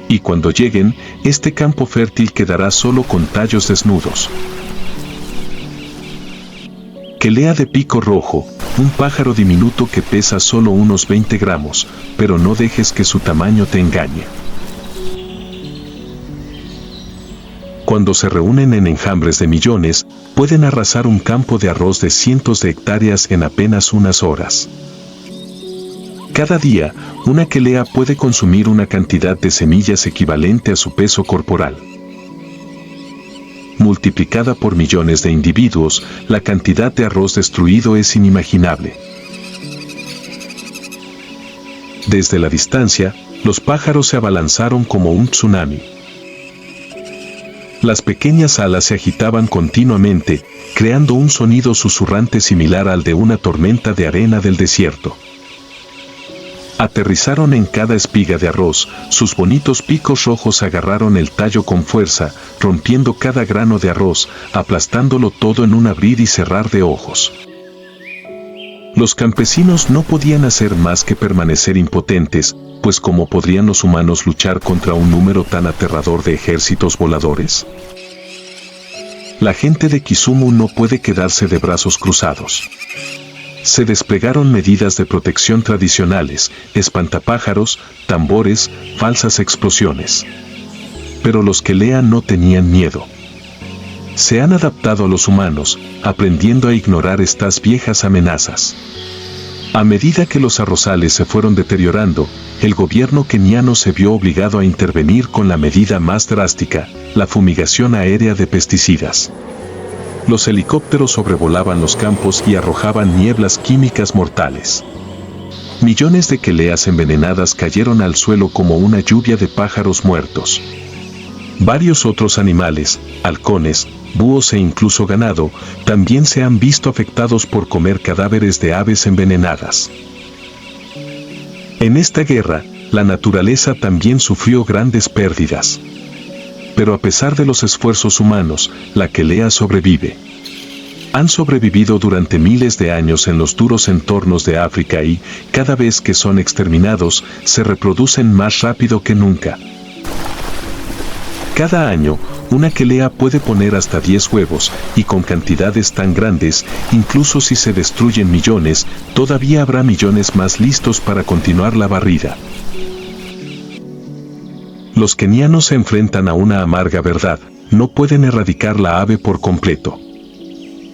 Y cuando lleguen, este campo fértil quedará solo con tallos desnudos. Quelea de pico rojo, un pájaro diminuto que pesa solo unos 20 gramos, pero no dejes que su tamaño te engañe. Cuando se reúnen en enjambres de millones, pueden arrasar un campo de arroz de cientos de hectáreas en apenas unas horas. Cada día, una quelea puede consumir una cantidad de semillas equivalente a su peso corporal. Multiplicada por millones de individuos, la cantidad de arroz destruido es inimaginable. Desde la distancia, los pájaros se abalanzaron como un tsunami. Las pequeñas alas se agitaban continuamente, creando un sonido susurrante similar al de una tormenta de arena del desierto. Aterrizaron en cada espiga de arroz, sus bonitos picos rojos agarraron el tallo con fuerza, rompiendo cada grano de arroz, aplastándolo todo en un abrir y cerrar de ojos. Los campesinos no podían hacer más que permanecer impotentes, pues ¿cómo podrían los humanos luchar contra un número tan aterrador de ejércitos voladores? La gente de Kisumu no puede quedarse de brazos cruzados. Se desplegaron medidas de protección tradicionales, espantapájaros, tambores, falsas explosiones. Pero los quelea no tenían miedo. Se han adaptado a los humanos, aprendiendo a ignorar estas viejas amenazas. A medida que los arrozales se fueron deteriorando, el gobierno keniano se vio obligado a intervenir con la medida más drástica, la fumigación aérea de pesticidas. Los helicópteros sobrevolaban los campos y arrojaban nieblas químicas mortales. Millones de queleas envenenadas cayeron al suelo como una lluvia de pájaros muertos. Varios otros animales, halcones, búhos e incluso ganado, también se han visto afectados por comer cadáveres de aves envenenadas. En esta guerra, la naturaleza también sufrió grandes pérdidas. Pero a pesar de los esfuerzos humanos, la quelea sobrevive. Han sobrevivido durante miles de años en los duros entornos de África y, cada vez que son exterminados, se reproducen más rápido que nunca. Cada año, una quelea puede poner hasta 10 huevos, y con cantidades tan grandes, incluso si se destruyen millones, todavía habrá millones más listos para continuar la barrida. Los kenianos se enfrentan a una amarga verdad: no pueden erradicar la ave por completo.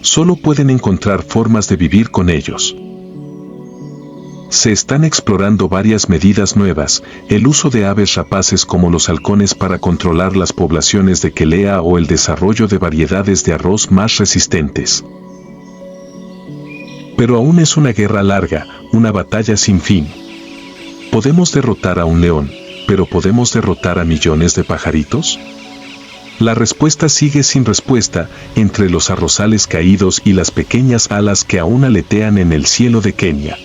Solo pueden encontrar formas de vivir con ellos. Se están explorando varias medidas nuevas: el uso de aves rapaces como los halcones para controlar las poblaciones de quelea o el desarrollo de variedades de arroz más resistentes. Pero aún es una guerra larga, una batalla sin fin. ¿Podemos derrotar a un león, pero podemos derrotar a millones de pajaritos? La respuesta sigue sin respuesta, entre los arrozales caídos y las pequeñas alas que aún aletean en el cielo de Kenia.